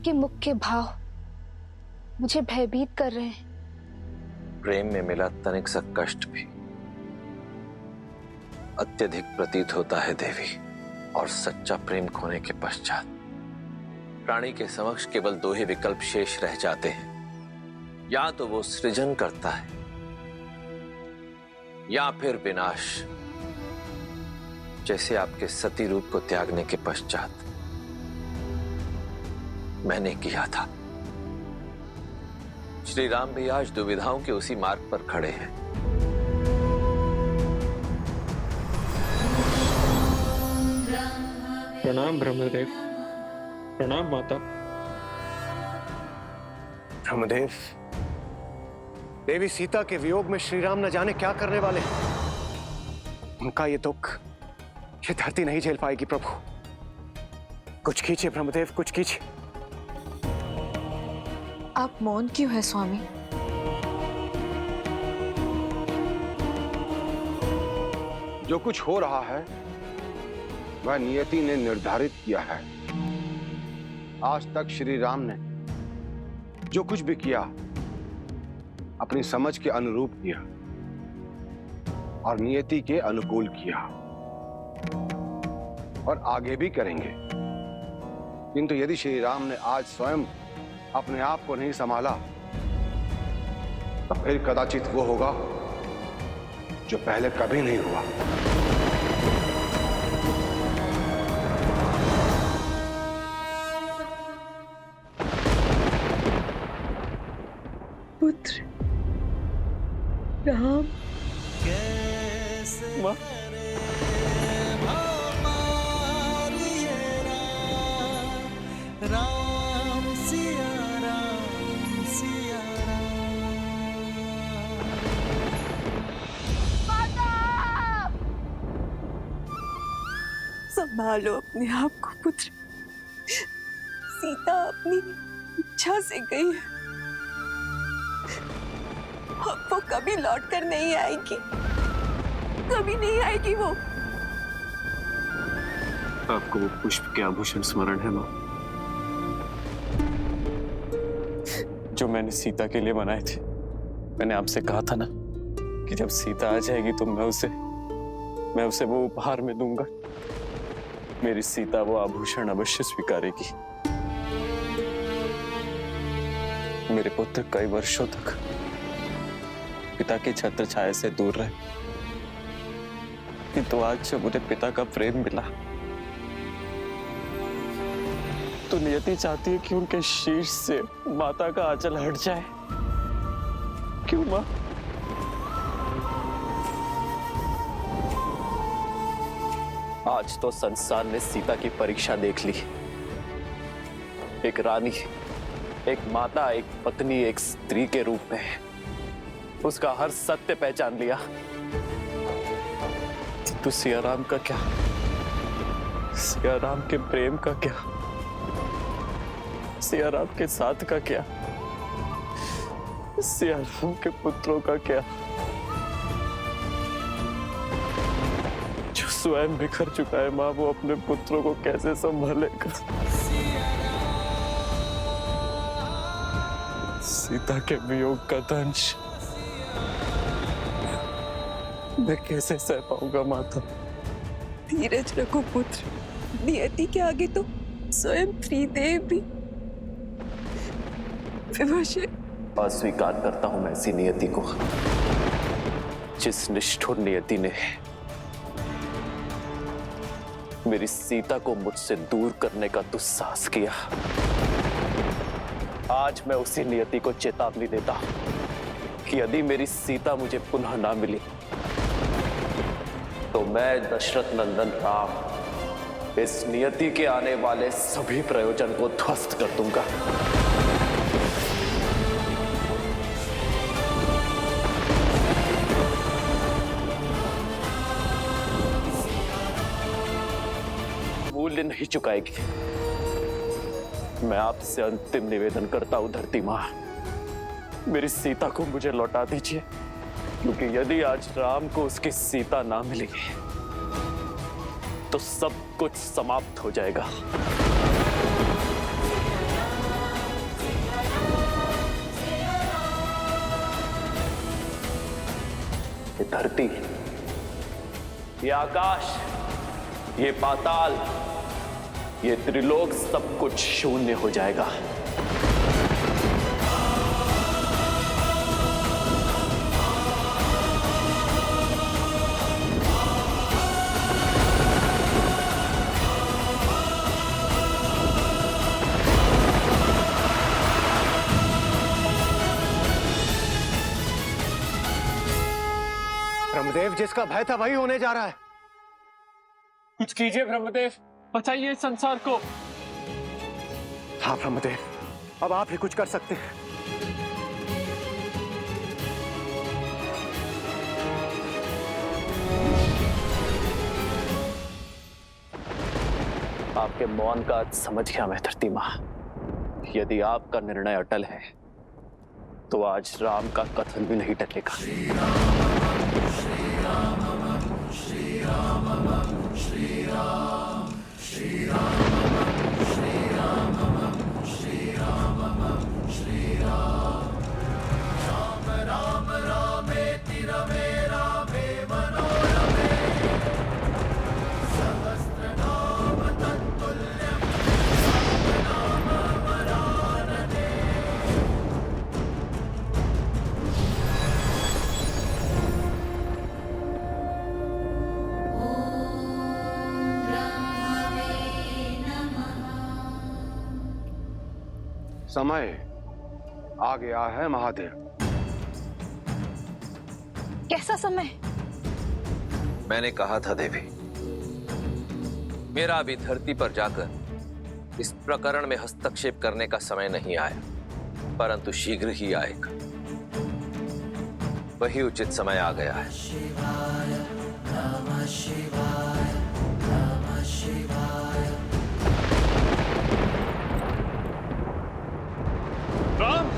आपके मुख के भाव मुझे भयभीत कर रहे हैं। प्रेम में मिला तनिक सा कष्ट भी अत्यधिक प्रतीत होता है देवी, और सच्चा प्रेम खोने के पश्चात प्राणी के समक्ष केवल दो ही विकल्प शेष रह जाते हैं। या तो वो सृजन करता है या फिर विनाश, जैसे आपके सती रूप को त्यागने के पश्चात मैंने किया था। श्री राम भी आज दुविधाओं के उसी मार्ग पर खड़े हैं। प्रणाम ब्रह्मदेव। प्रणाम माता। ब्रह्मदेव, देवी सीता के वियोग में श्री राम न जाने क्या करने वाले हैं। उनका ये दुख ये धरती नहीं झेल पाएगी प्रभु। कुछ कीजिए ब्रह्मदेव, कुछ कीजिए। आप मौन क्यों है स्वामी? जो कुछ हो रहा है वह नियति ने निर्धारित किया है। आज तक श्री राम ने जो कुछ भी किया अपनी समझ के अनुरूप किया और नियति के अनुकूल किया, और आगे भी करेंगे। किंतु यदि श्री राम ने आज स्वयं अपने आप को नहीं संभाला तो फिर कदाचित वो होगा जो पहले कभी नहीं हुआ। पुत्र राम। माँ, राम सिया राम सिया संभालो अपने आप को पुत्र। सीता अपनी इच्छा से गई है, अब वो कभी लौट कर नहीं आएगी, कभी नहीं आएगी वो। आपको वो पुष्प के आभूषण स्मरण है माँ, जो मैंने सीता के लिए बनाए थे? मैंने आपसे कहा था ना कि जब सीता आ जाएगी तो मैं उसे वो उपहार में दूंगा। मेरी सीता वो आभूषण अवश्य स्वीकारेगी। मेरे पुत्र कई वर्षों तक पिता की छत्र छाया से दूर रहे, किंतु आज जब मुझे पिता का प्रेम मिला तो नियति चाहती है कि उनके शीर्ष से माता का आंचल हट जाए। क्यों मां? आज तो संसार ने सीता की परीक्षा देख ली। एक रानी, एक माता, एक पत्नी, एक स्त्री के रूप में उसका हर सत्य पहचान लिया। तो सिया राम का क्या? सिया राम के प्रेम का क्या? सिया राम के साथ का क्या? सिया राम के पुत्रों का क्या, जो स्वयं बिखर चुका है माँ, वो अपने पुत्रों को कैसे संभालेगा? सीता के वियोग का दंश मैं कैसे सह पाऊंगा माता? धीरज रखो पुत्र, नियति के आगे तो स्वयं त्रिदेव भी विवश है। अस्वीकार करता हूं मैं ऐसी नियति को, जिस निष्ठुर नियति ने मेरी सीता को मुझसे दूर करने का दुस्साहस किया। आज मैं उसी नियति को चेतावनी देता हूं कि यदि मेरी सीता मुझे पुनः ना मिली तो मैं दशरथ नंदन राम इस नियति के आने वाले सभी प्रयोजन को ध्वस्त कर दूंगा। मूल्य नहीं चुकाएगी। मैं आपसे अंतिम निवेदन करता हूं धरती मां, मेरी सीता को मुझे लौटा दीजिए, क्योंकि यदि आज राम को उसकी सीता ना मिलेगी तो सब कुछ समाप्त हो जाएगा। ये धरती, ये आकाश, ये पाताल, ये त्रिलोक, सब कुछ शून्य हो जाएगा। ब्रह्मदेव, जिसका भय था वही होने जा रहा है। कुछ कीजिए ब्रह्मदेव, बचाइए इस संसार को। हाँ ब्रह्मदेव, अब आप ही कुछ कर सकते हैं। आपके मौन का अर्थ समझ गया मैं धरती मां। यदि आपका निर्णय अटल है तो आज राम का कथन भी नहीं टलेगा। श्री राम श्री राम श्री राम श्री राम श्री राम श्री राम श्री राम राम राम रामेति रमे रामे मनोरमे सहस्रनाम तत्तुल्यं राम नाम वरानने। समय आ गया है महादेव। कैसा समय? मैंने कहा था देवी, मेरा अभी धरती पर जाकर इस प्रकरण में हस्तक्षेप करने का समय नहीं आया, परंतु शीघ्र ही आएगा। वही उचित समय आ गया है। शिवाय नमः शिवाय नमः शिवाय। राम,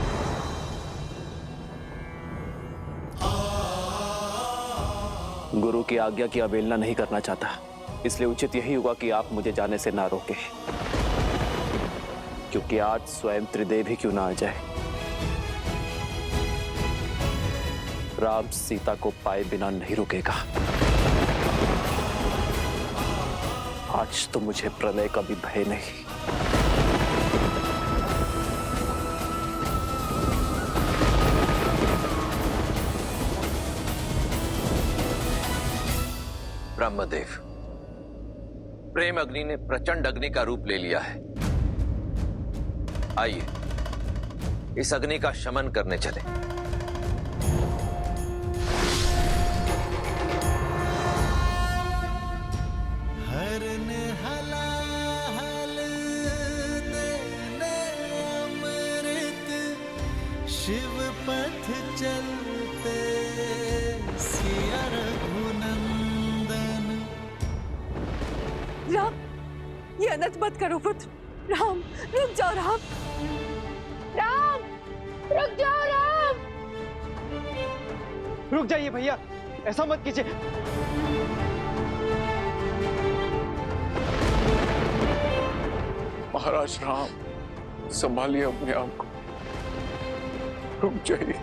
गुरु की आज्ञा की अवहेलना नहीं करना चाहता, इसलिए उचित यही होगा कि आप मुझे जाने से ना रोकें, क्योंकि आज स्वयं त्रिदेव ही क्यों ना आ जाए। राम सीता को पाए बिना नहीं रुकेगा। आज तो मुझे प्रलय का भी भय नहीं। ब्रह्मदेव, प्रेम अग्नि ने प्रचंड अग्नि का रूप ले लिया है। आइए इस अग्नि का शमन करने चले। हरन हलाहल देने अमृत शिव पथ चलते सिया रघुनंदन। राम, ये अनर्थ मत करो पुत्र। राम, रुक जाओ राम। राम, रुक जाओ राम। रुक जाइए भैया, ऐसा मत कीजिए। महाराज राम, संभालिए अपने आप को, रुक जाइए।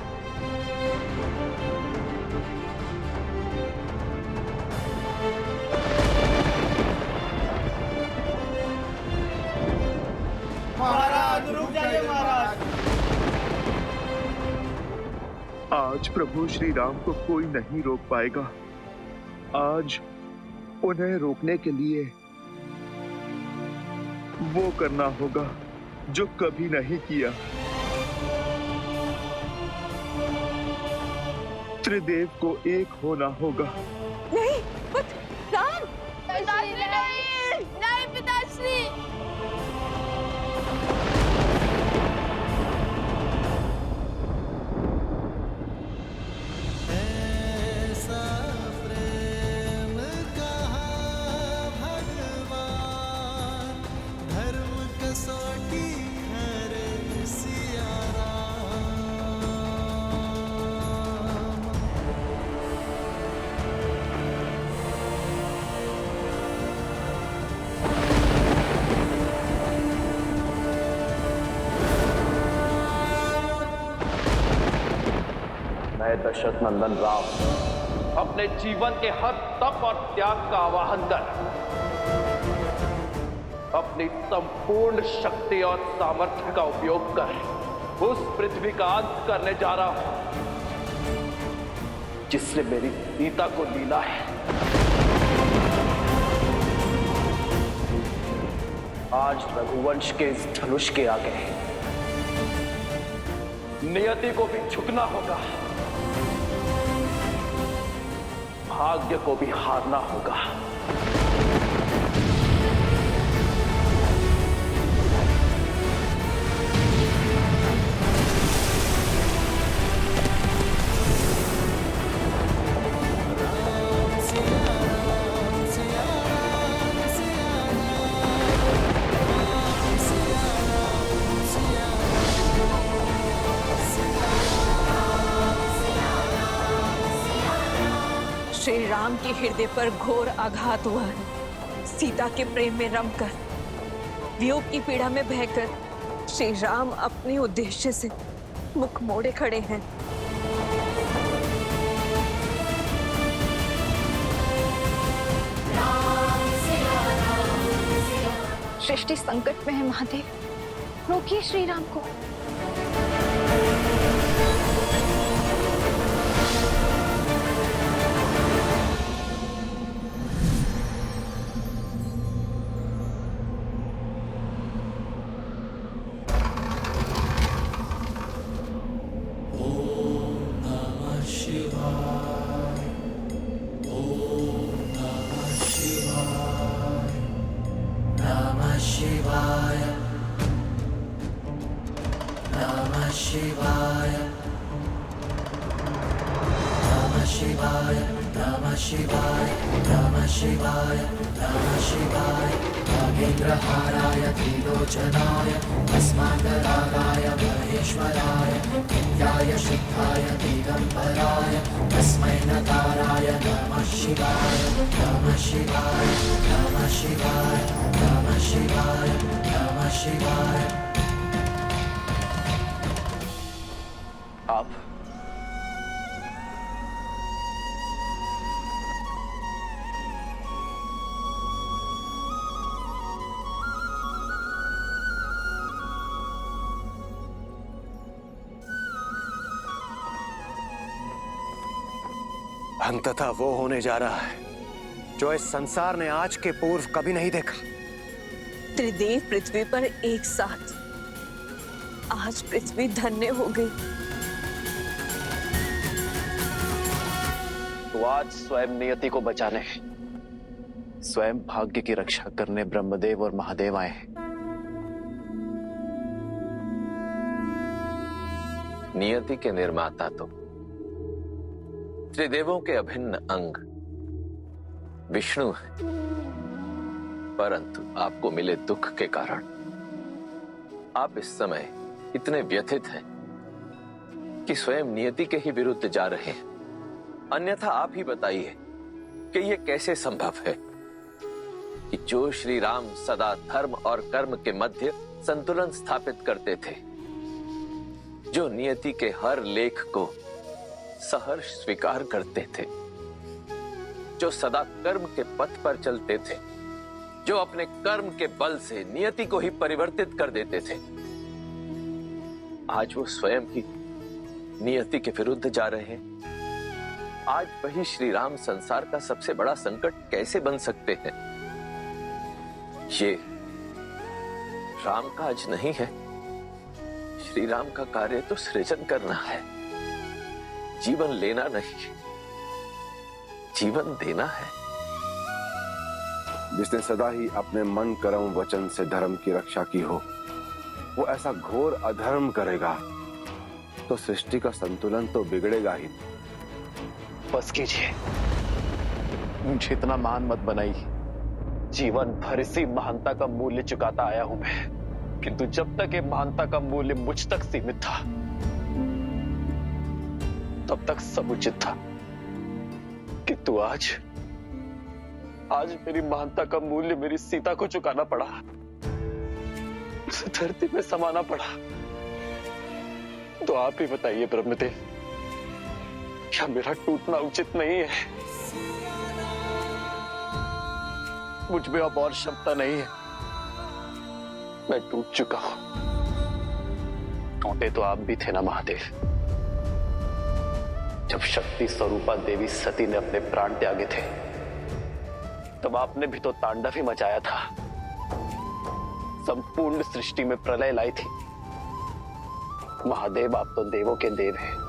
महाराज रुक जाइए महाराज। आज प्रभु श्री राम को कोई नहीं रोक पाएगा। आज उन्हें रोकने के लिए वो करना होगा जो कभी नहीं किया। त्रिदेव को एक होना होगा। नहीं पुत्र, राम। पिताश्री नहीं, नहीं पिताश्री। ऐसा प्रेम कहा भगवान, धर्म कसौटी करे सिया राम। मैं दशरथ नंदन राम अपने जीवन के हर तप और त्याग का आवाहन कर अपनी संपूर्ण शक्ति और सामर्थ्य का उपयोग कर उस पृथ्वी का अंत करने जा रहा हूं जिसने मेरी सीता को लीला है। आज रघुवंश के इस धनुष के आगे नियति को भी झुकना होगा, भाग्य को भी हारना होगा। श्री राम के हृदय पर घोर आघात हुआ है। सीता के प्रेम में रमकर, वियोग की पीड़ा में बहकर श्री राम अपने उद्देश्य से मुख मोड़े खड़े हैं। सृष्टि संकट में है महादेव, रोकिए श्री राम को। नागेन्द्रहाराय त्रिलोचनाय अस्माकरागाय महेश्वराय नित्याय शुद्धाय दिगंबराय तस्मै नकाराय नमः शिवाय नमः शिवाय नमः शिवाय नमः शिवाय नमः शिवाय। आप अंततः वो होने जा रहा है जो इस संसार ने आज के पूर्व कभी नहीं देखा। त्रिदेव पृथ्वी पर एक साथ, आज पृथ्वी धन्य हो गई। तो आज स्वयं नियति को बचाने, स्वयं भाग्य की रक्षा करने ब्रह्मदेव और महादेव आए हैं। नियति के निर्माता तो त्रिदेवों के अभिन्न अंग विष्णु है, परंतु आपको मिले दुख के कारण आप इस समय इतने व्यथित हैं कि स्वयं नियति के ही विरुद्ध जा रहे हैं। अन्यथा आप ही बताइए कि यह कैसे संभव है कि जो श्री राम सदा धर्म और कर्म के मध्य संतुलन स्थापित करते थे, जो नियति के हर लेख को सहर्ष स्वीकार करते थे, जो सदा कर्म के पथ पर चलते थे, जो अपने कर्म के बल से नियति को ही परिवर्तित कर देते थे, आज वो स्वयं ही नियति के विरुद्ध जा रहे हैं। आज वही श्री राम संसार का सबसे बड़ा संकट कैसे बन सकते हैं? ये राम काज नहीं है। श्री राम का कार्य तो सृजन करना है, जीवन लेना नहीं, जीवन देना है। जिसने सदा ही अपने मन कर्म वचन से धर्म की रक्षा की हो, वो ऐसा घोर अधर्म करेगा तो सृष्टि का संतुलन तो बिगड़ेगा ही। बस कीजिए, मुझे इतना महान मत बनाइए। जीवन भर इसी महानता का मूल्य चुकाता आया हूं मैं, किंतु जब तक ये महानता का मूल्य मुझ तक सीमित था, तब तक सब उचित था। किंतु आज मेरी महानता का मूल्य मेरी सीता को चुकाना पड़ा, उसे धरती में समाना पड़ा। तो आप ही बताइए ब्रह्मदेव, क्या मेरा टूटना उचित नहीं है? मुझ में अब और क्षमता नहीं है। मैं टूट चुका हूं। टूटे तो आप भी थे ना महादेव, जब शक्ति स्वरूपा देवी सती ने अपने प्राण त्यागे थे, तब आपने भी तो तांडव ही मचाया था, संपूर्ण सृष्टि में प्रलय लाई थी। महादेव, आप तो देवों के देव हैं।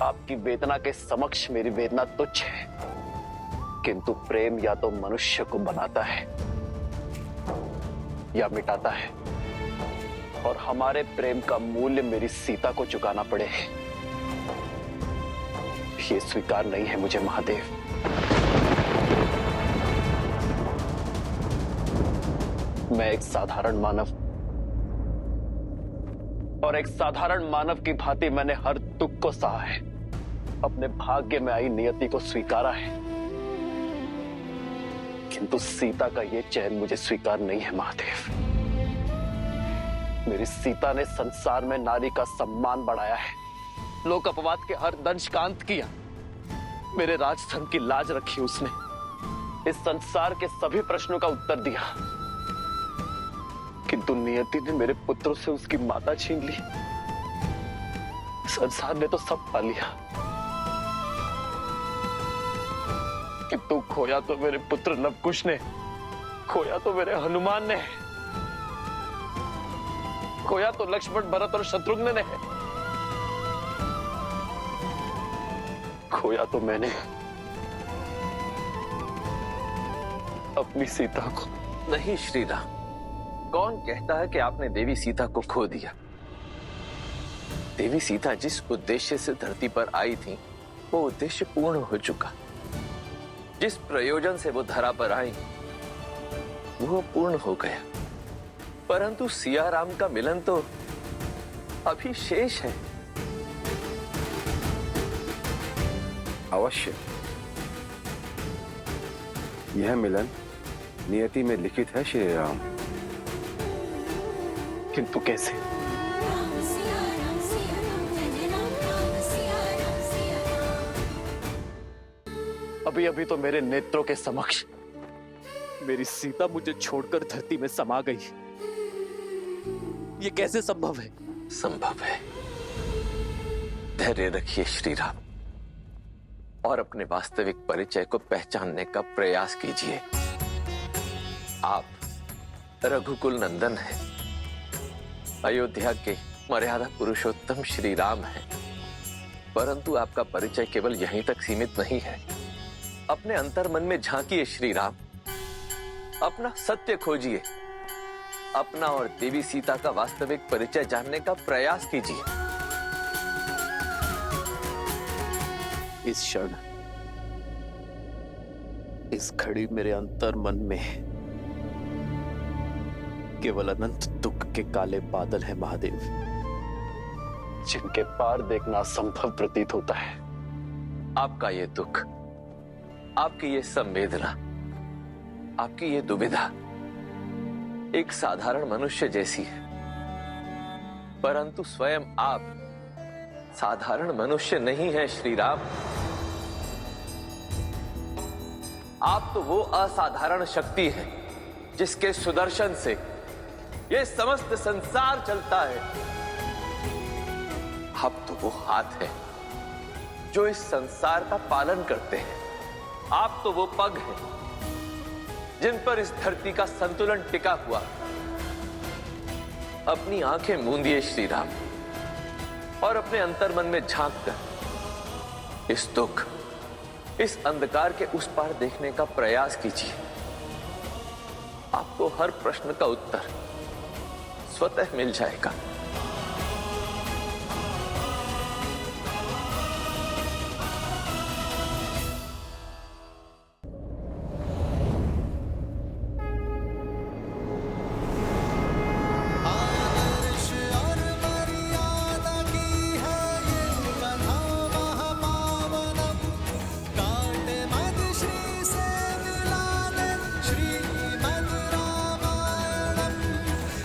आपकी वेदना के समक्ष मेरी वेदना तुच्छ है, किंतु प्रेम या तो मनुष्य को बनाता है या मिटाता है, और हमारे प्रेम का मूल्य मेरी सीता को चुकाना पड़े। ये स्वीकार नहीं है मुझे महादेव। मैं एक साधारण मानव, और एक साधारण मानव की भांति मैंने हर दुख को सहा है, अपने भाग्य में आई नियति को स्वीकारा है, किंतु सीता का ये चैन मुझे स्वीकार नहीं है महादेव। मेरी सीता ने संसार में नारी का सम्मान बढ़ाया है, लोक अपवाद के हर दंश का अंत किया, मेरे राजधन की लाज रखी उसने, इस संसार के सभी प्रश्नों का उत्तर दिया, किंतु नियति ने मेरे पुत्रों से उसकी माता छीन ली। संसार ने तो सब पा लिया, किंतु खोया तो मेरे पुत्र नवकुश ने, खोया तो मेरे हनुमान ने, खोया तो लक्ष्मण, भरत और शत्रुघ्न ने, खोया तो मैंने अपनी सीता को। नहीं श्री राम, कौन कहता है कि आपने देवी सीता को खो दिया? देवी सीता जिस उद्देश्य से धरती पर आई थी, वो उद्देश्य पूर्ण हो चुका। जिस प्रयोजन से वो धरा पर आई, वो पूर्ण हो गया। परंतु सिया राम का मिलन तो अभी शेष है। अवश्य, यह मिलन नियति में लिखित है श्री राम। किंतु कैसे? अभी अभी तो मेरे नेत्रों के समक्ष मेरी सीता मुझे छोड़कर धरती में समा गई। ये कैसे संभव है? संभव है। धैर्य रखिए श्री राम, और अपने वास्तविक परिचय को पहचानने का प्रयास कीजिए। आप रघुकुल नंदन हैं, अयोध्या के मर्यादा पुरुषोत्तम श्री राम हैं, परंतु आपका परिचय केवल यहीं तक सीमित नहीं है। अपने अंतर्मन में झांकिए श्री राम, अपना सत्य खोजिए, अपना और देवी सीता का वास्तविक परिचय जानने का प्रयास कीजिए। इस क्षण, इस घड़ी मेरे अंतर्मन में केवल अनंत दुख के काले बादल हैं महादेव, जिनके पार देखना असंभव प्रतीत होता है। आपका ये दुख, आपकी ये संवेदना, आपकी ये दुविधा एक साधारण मनुष्य जैसी है, परंतु स्वयं आप साधारण मनुष्य नहीं है श्री राम। आप तो वो असाधारण शक्ति है जिसके सुदर्शन से ये समस्त संसार चलता है। आप तो वो हाथ है जो इस संसार का पालन करते हैं। आप तो वो पग हैं जिन पर इस धरती का संतुलन टिका हुआ। अपनी आंखें मूंदिए श्री राम, और अपने अंतर्मन में झांक कर इस दुख, इस अंधकार के उस पार देखने का प्रयास कीजिए। आपको हर प्रश्न का उत्तर स्वतः मिल जाएगा।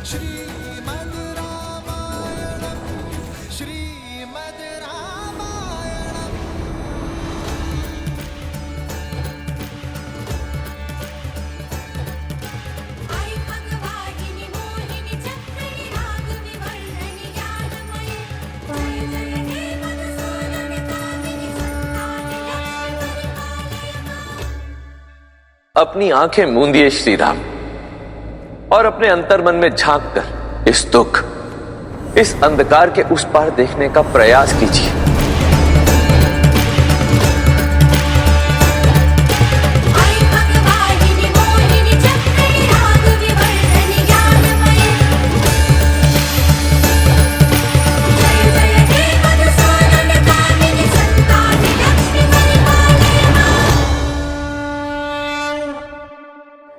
श्रीमद् अपनी आंखें मूंदिए श्री राम और अपने अंतर्मन में झांक कर इस दुख, इस अंधकार के उस पार देखने का प्रयास कीजिए।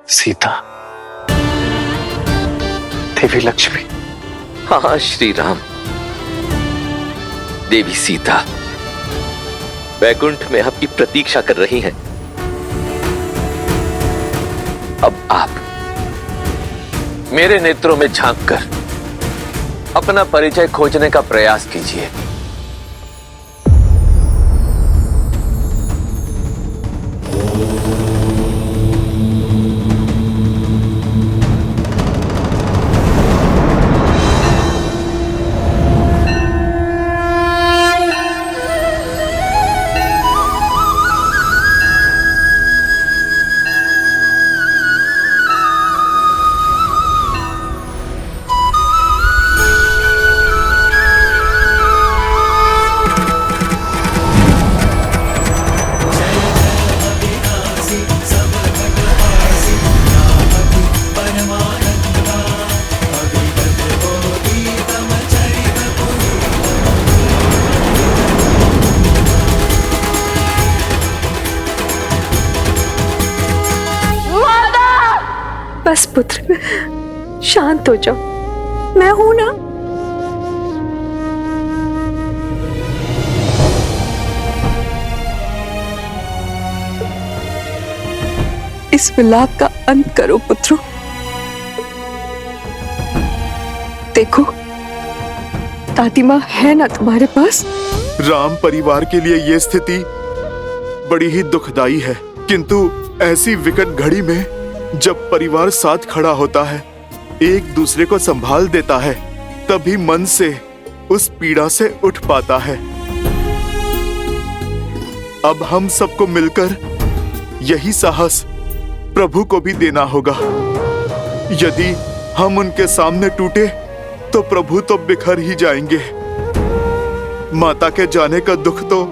सीता, देवी लक्ष्मी। हाँ श्री राम, देवी सीता वैकुंठ में आपकी प्रतीक्षा कर रही हैं। अब आप मेरे नेत्रों में झांककर अपना परिचय खोजने का प्रयास कीजिए। बस पुत्र, शांत हो जाओ, मैं हूं ना। इस विलाप का अंत करो पुत्रों। देखो, दादी माँ है ना तुम्हारे पास? राम परिवार के लिए यह स्थिति बड़ी ही दुखदाई है, किंतु ऐसी विकट घड़ी में जब परिवार साथ खड़ा होता है, एक दूसरे को संभाल देता है, तभी मन से उस पीड़ा से उठ पाता है। अब हम सबको मिलकर यही साहस प्रभु को भी देना होगा। यदि हम उनके सामने टूटे तो प्रभु तो बिखर ही जाएंगे। माता के जाने का दुख तो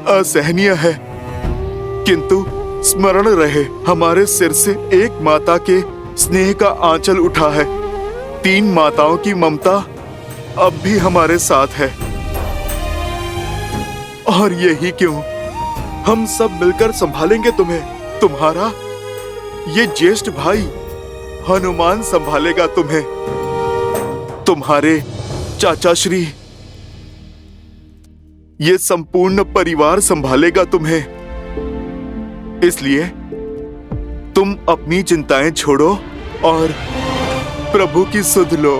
असहनीय है, किंतु स्मरण रहे, हमारे सिर से एक माता के स्नेह का आंचल उठा है। 3 माताओं की ममता अब भी हमारे साथ है। और यही क्यों, हम सब मिलकर संभालेंगे तुम्हें। तुम्हारा ये ज्येष्ठ भाई हनुमान संभालेगा तुम्हें। तुम्हारे चाचा श्री ये संपूर्ण परिवार संभालेगा तुम्हें। इसलिए तुम अपनी चिंताएं छोड़ो और प्रभु की सुध लो।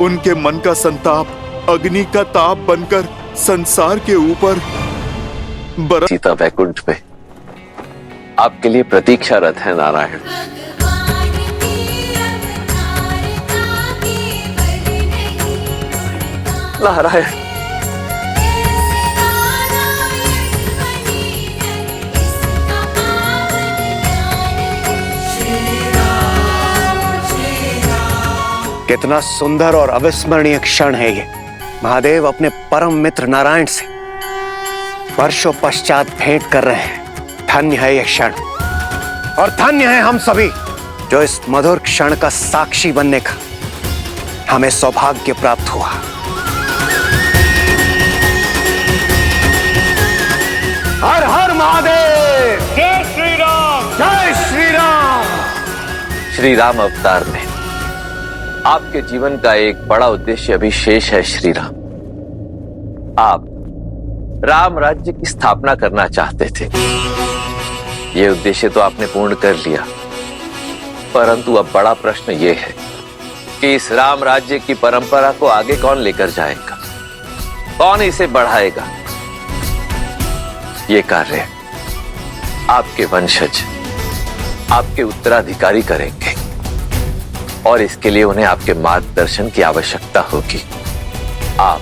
उनके मन का संताप अग्नि का ताप बनकर संसार के ऊपर बरस। सीता वैकुंठ में आपके लिए प्रतीक्षारत है नारायण। नारायण, कितना सुंदर और अविस्मरणीय क्षण है ये। महादेव अपने परम मित्र नारायण से वर्षों पश्चात भेंट कर रहे हैं। धन्य है ये क्षण, और धन्य है हम सभी जो इस मधुर क्षण का साक्षी बनने का हमें सौभाग्य प्राप्त हुआ। हर हर महादेव, जय श्री राम, जय श्री राम। श्री राम अवतार में आपके जीवन का एक बड़ा उद्देश्य अभी शेष है श्री राम। आप राम राज्य की स्थापना करना चाहते थे। यह उद्देश्य तो आपने पूर्ण कर लिया, परंतु अब बड़ा प्रश्न यह है कि इस राम राज्य की परंपरा को आगे कौन लेकर जाएगा, कौन इसे बढ़ाएगा। ये कार्य आपके वंशज, आपके उत्तराधिकारी करेंगे, और इसके लिए उन्हें आपके मार्गदर्शन की आवश्यकता होगी। आप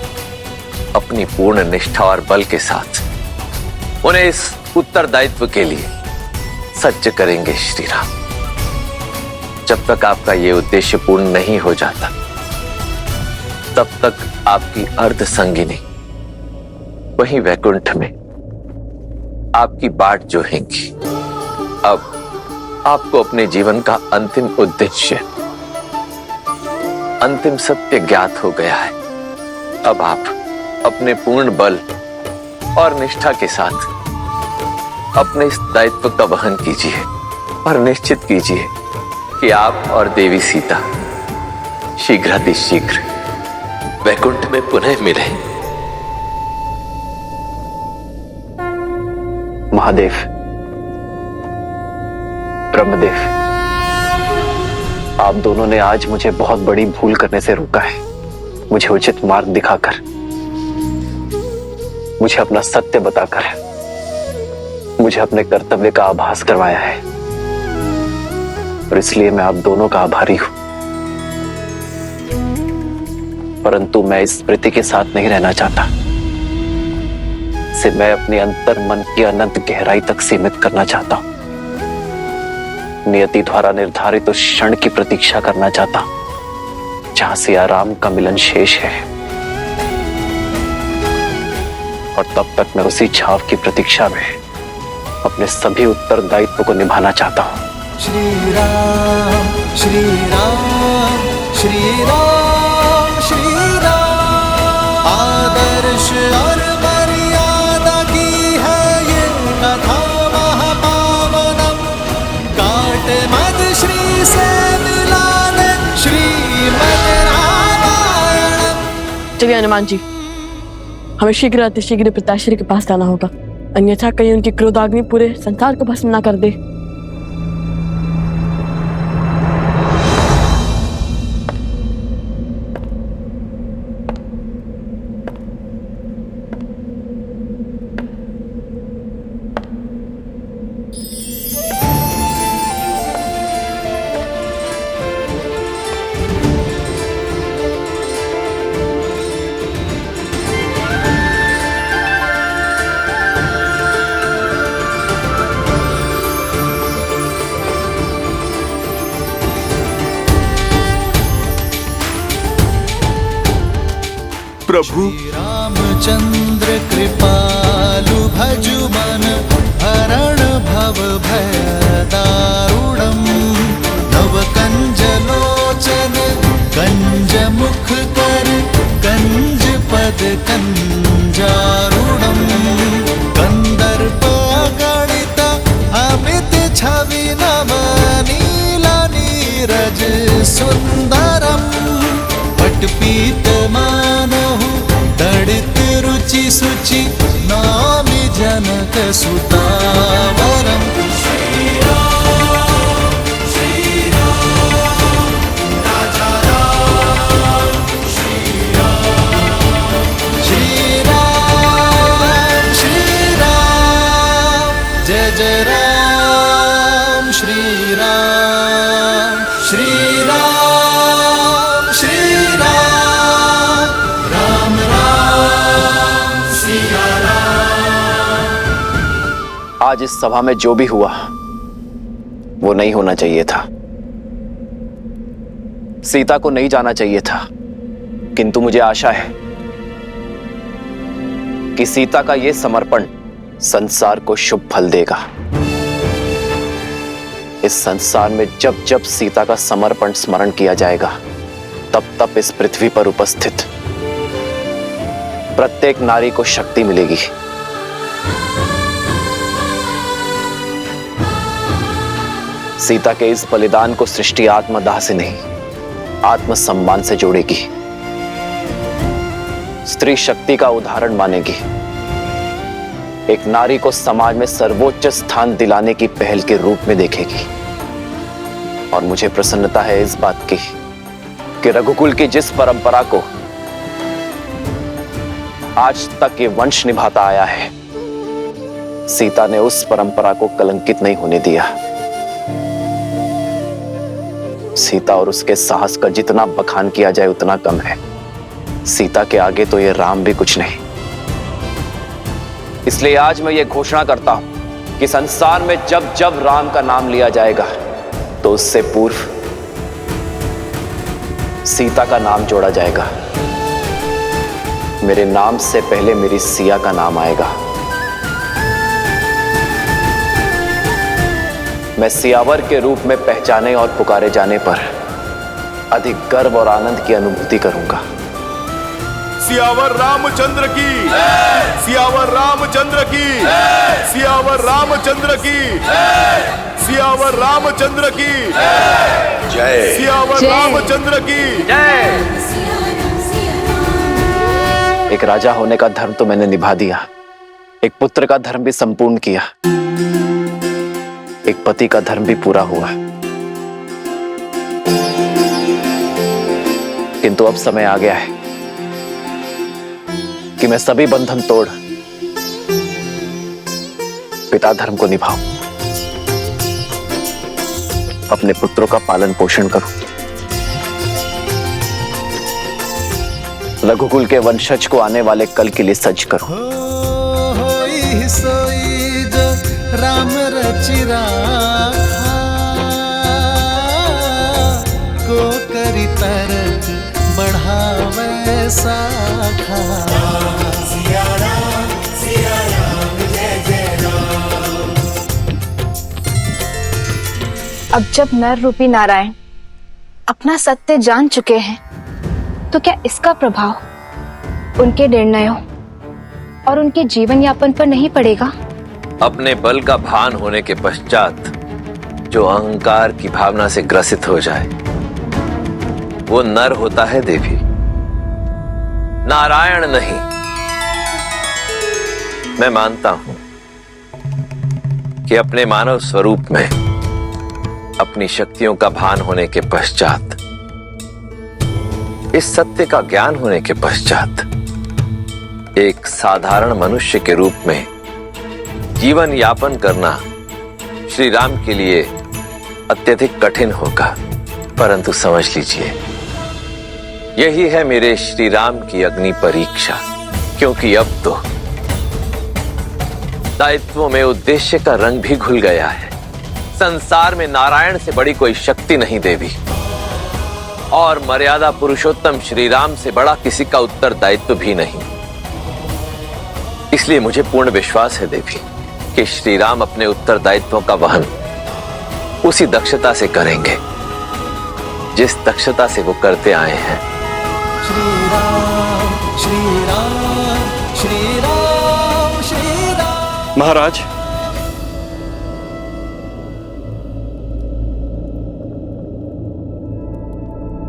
अपनी पूर्ण निष्ठा और बल के साथ उन्हें इस उत्तरदायित्व के लिए सत्य करेंगे श्री राम। जब तक आपका ये उद्देश्य पूर्ण नहीं हो जाता तब तक आपकी अर्ध संगिनी वहीं वैकुंठ में आपकी बाट जोहेंगी। अब आपको अपने जीवन का अंतिम उद्देश्य, अंतिम सत्य ज्ञात हो गया है। अब आप अपने पूर्ण बल और निष्ठा के साथ अपने इस दायित्व का वहन कीजिए और निश्चित कीजिए कि आप और देवी सीता शीघ्रातिशीघ्र वैकुंठ में पुनः मिले। महादेव, ब्रह्मदेव, आप दोनों ने आज मुझे बहुत बड़ी भूल करने से रोका है। मुझे उचित मार्ग दिखाकर, मुझे अपना सत्य बताकर, मुझे अपने कर्तव्य का आभास करवाया है और इसलिए मैं आप दोनों का आभारी हूं। परंतु मैं इस स्मृति के साथ नहीं रहना चाहता। इसे मैं अपने अंतर मन की अनंत गहराई तक सीमित करना चाहता हूं। नियति द्वारा निर्धारित उस क्षण की प्रतीक्षा करना चाहता हूं जहां सिया राम का मिलन शेष है, और तब तक मैं उसी छाव की प्रतीक्षा में अपने सभी उत्तरदायित्व को निभाना चाहता हूं। श्री राम श्री राम श्री राम श्री राम। आदर्श और मर्यादा की है ये कथा महापावनम। काट मद श्री से मिलाने श्रीमद् रामायणम। चलिए हनुमान जी, हमें शीघ्र अतिशीघ्र पिताश्री के पास जाना होगा, अन्यथा कहीं उनकी क्रोधाग्नि पूरे संसार को भस्म ना कर दे। प्रभु, रामचंद्र कृपालु भजु मन हरण भव भय दारुणम। नव कंज लोचन कंज मुख कर कंज पद कंजारुणम। कंदर्प गणित अमित छवि नव नीला नीरज सुंदरम। पटपीत मानहु दड़ित रुचि सुचि नामि जनक सुतावरम। श्री राम राजा राम श्री राम। श्री राम जय जय राम। श्री राम श्री राम राम राम सिया राम। आज इस सभा में जो भी हुआ वो नहीं होना चाहिए था। सीता को नहीं जाना चाहिए था, किंतु मुझे आशा है कि सीता का यह समर्पण संसार को शुभ फल देगा। इस संसार में जब जब सीता का समर्पण स्मरण किया जाएगा तब तब इस पृथ्वी पर उपस्थित प्रत्येक नारी को शक्ति मिलेगी। सीता के इस बलिदान को सृष्टि आत्मदाह से नहीं, आत्मसम्मान से जोड़ेगी। स्त्री शक्ति का उदाहरण मानेगी। एक नारी को समाज में सर्वोच्च स्थान दिलाने की पहल के रूप में देखेगी। और मुझे प्रसन्नता है इस बात की कि रघुकुल की जिस परंपरा को आज तक ये वंश निभाता आया है, सीता ने उस परंपरा को कलंकित नहीं होने दिया। सीता और उसके साहस का जितना बखान किया जाए उतना कम है। सीता के आगे तो ये राम भी कुछ नहीं। इसलिए आज मैं ये घोषणा करता हूं कि संसार में जब जब राम का नाम लिया जाएगा तो उससे पूर्व सीता का नाम जोड़ा जाएगा। मेरे नाम से पहले मेरी सिया का नाम आएगा। मैं सियावर के रूप में पहचाने और पुकारे जाने पर अधिक गर्व और आनंद की अनुभूति करूंगा। सियावर रामचंद्र की, सियावर रामचंद्र की, सियावर रामचंद्र की, सियावर रामचंद्र की जय, सियावर रामचंद्र की जय। एक राजा होने का धर्म तो मैंने निभा दिया, एक पुत्र का धर्म भी संपूर्ण किया, एक पति का धर्म भी पूरा हुआ। किंतु अब समय आ गया है कि मैं सभी बंधन तोड़ पिता धर्म को निभाऊं, अपने पुत्रों का पालन पोषण करूं, रघुकुल के वंशज को आने वाले कल के लिए सज्ज करूं। होई सोई जो राम रचि राखा, को करी तरक बढ़ावे साखा। सिया राम जय जय राम। अब जब नर रूपी नारायण अपना सत्य जान चुके हैं, तो क्या इसका प्रभाव उनके निर्णयों और उनके जीवन यापन पर नहीं पड़ेगा? अपने बल का भान होने के पश्चात जो अहंकार की भावना से ग्रसित हो जाए वो नर होता है देवी, नारायण नहीं। मैं मानता हूं कि अपने मानव स्वरूप में अपनी शक्तियों का भान होने के पश्चात, इस सत्य का ज्ञान होने के पश्चात एक साधारण मनुष्य के रूप में जीवन यापन करना श्री राम के लिए अत्यधिक कठिन होगा। परंतु समझ लीजिए, यही है मेरे श्री राम की अग्नि परीक्षा, क्योंकि अब तो दायित्वों में उद्देश्य का रंग भी घुल गया है। संसार में नारायण से बड़ी कोई शक्ति नहीं देवी, और मर्यादा पुरुषोत्तम श्री राम से बड़ा किसी का उत्तरदायित्व भी नहीं। इसलिए मुझे पूर्ण विश्वास है देवी कि श्री राम अपने उत्तरदायित्वों का वहन उसी दक्षता से करेंगे जिस दक्षता से वो करते आए हैं। श्री राम श्री राम श्री राम श्री राम। महाराज,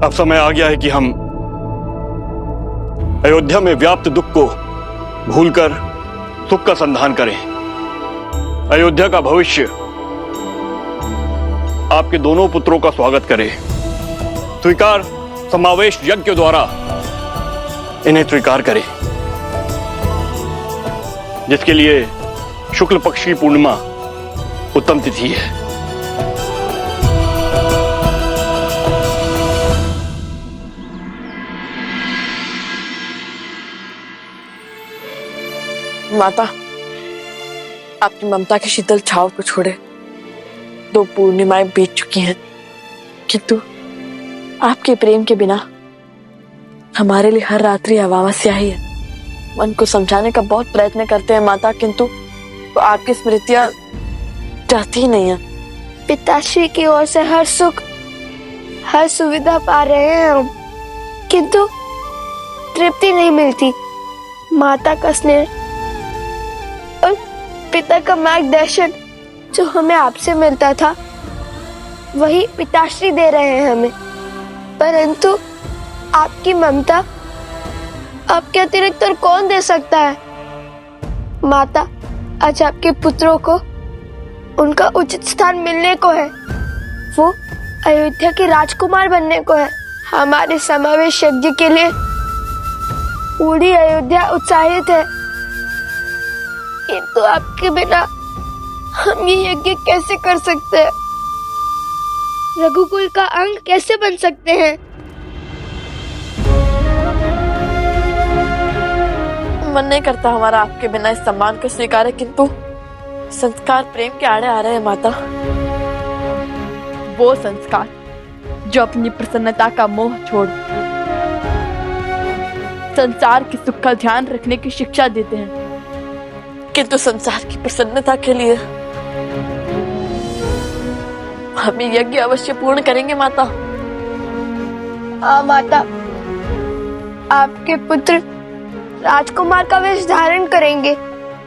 अब समय आ गया है कि हम अयोध्या में व्याप्त दुख को भूलकर सुख का संधान करें। अयोध्या का भविष्य आपके दोनों पुत्रों का स्वागत करे। स्वीकार समावेश यज्ञ द्वारा इन्हें स्वीकार करें, जिसके लिए शुक्ल पक्ष की पूर्णिमा उत्तम तिथि है। माता, आपकी ममता की शीतल छाव को छोड़े 2 पूर्णिमाएं बीत चुकी हैं, किंतु आपके प्रेम के बिना हमारे लिए हर रात्रि अमावस्या ही है। मन को समझाने का बहुत प्रयत्न करते हैं माता, किंतु वो आपकी स्मृतियां जाती ही नहीं है। पिताश्री की ओर से हर सुख, हर सुविधा पा रहे हैं हम, किंतु तृप्ति नहीं मिलती। माता का स्नेह और पिता का मार्गदर्शन जो हमें आपसे मिलता था, वही पिताश्री दे रहे हैं हमें। परंतु आपकी ममता आपके अतिरिक्त और कौन दे सकता है? माता, आज आपके पुत्रों को उनका उचित स्थान मिलने को है। वो अयोध्या के राजकुमार बनने को है। हमारे समावेश यज्ञ के लिए पूरी अयोध्या उत्साहित है, किंतु आपके बिना हम ये यज्ञ कैसे कर सकते हैं? रघुकुल का अंग कैसे बन सकते हैं? मन नहीं करता हमारा आपके बिना इस सम्मान को स्वीकारे, किंतु संस्कार प्रेम के आड़े आ रहे हैं माता। वो संस्कार जो अपनी प्रसन्नता का मोह छोड़ संसार के सुख का ध्यान रखने की शिक्षा देते हैं, किंतु संसार की प्रसन्नता के लिए हम ये यज्ञ अवश्य पूर्ण करेंगे माता। हाँ माता, आपके पुत्र राजकुमार का वेश धारण करेंगे,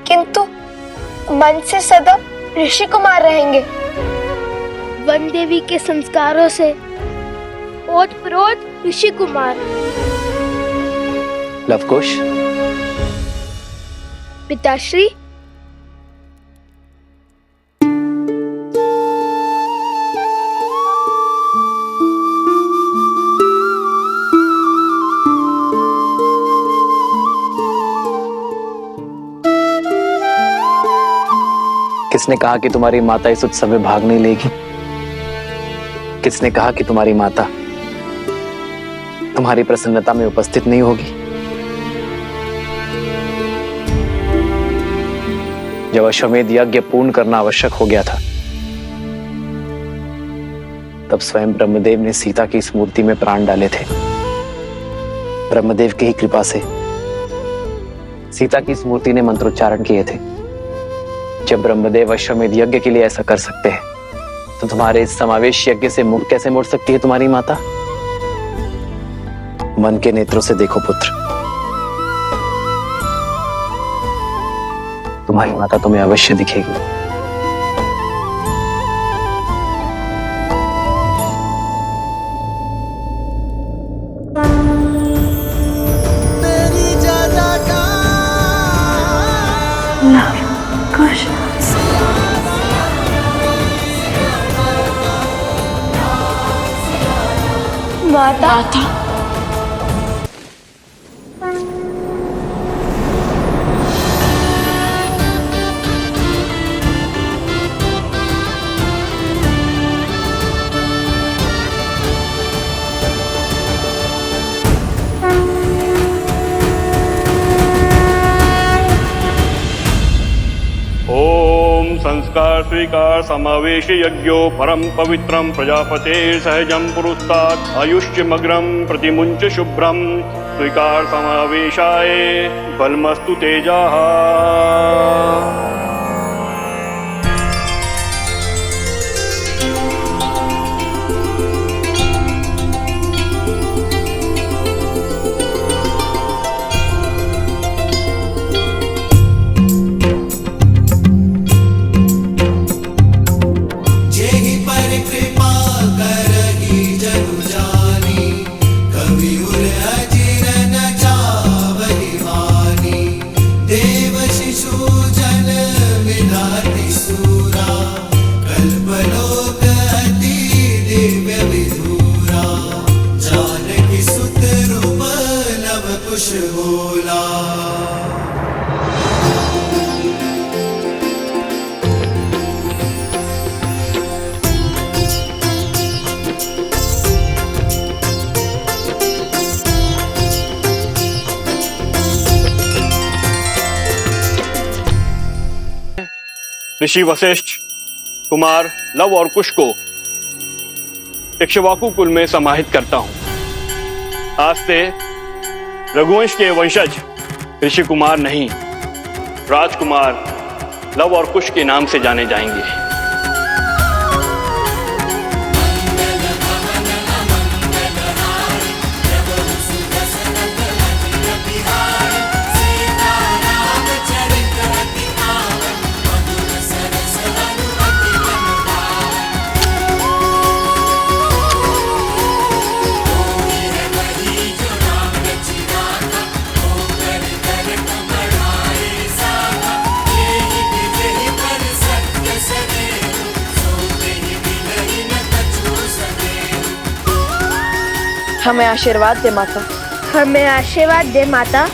किंतु मन से सदा ऋषि कुमार रहेंगे। वन देवी के संस्कारों से ओतप्रोत ऋषि कुमार। लवकुश, पिताश्री, किसने कहा कि तुम्हारी माता इस उत्सव में भाग नहीं लेगी? किसने कहा कि तुम्हारी माता तुम्हारी प्रसन्नता में उपस्थित नहीं होगी? जब अश्वमेध यज्ञ पूर्ण करना आवश्यक हो गया था, तब स्वयं ब्रह्मदेव ने सीता की इस मूर्ति में प्राण डाले थे। ब्रह्मदेव की ही कृपा से सीता की इस मूर्ति ने मंत्रोच्चारण किए थे। जब ब्रह्मदेव अश्वमेध यज्ञ के लिए ऐसा कर सकते हैं, तो तुम्हारे इस समावेश यज्ञ से मुख कैसे मोड़ सकती है तुम्हारी माता? मन के नेत्रों से देखो पुत्र, तुम्हारी माता तुम्हें अवश्य दिखेगी। माता, संस्कार स्वीकार समावेश यज्ञो परम पवित्रम प्रजापते सहजम पुरुस्तात् आयुष्यमग्रम प्रतिमुंच शुभ्रम स्वीकार समावेशाय बलमस्तु तेजाः। ऋषि वशिष्ठ कुमार लव और कुश को इक्ष्वाकु कुल में समाहित करता हूं। आज से रघुवंश के वंशज ऋषि कुमार नहीं, राजकुमार लव और कुश के नाम से जाने जाएंगे। हमें आशीर्वाद दे माता। हमें आशीर्वाद दे माता।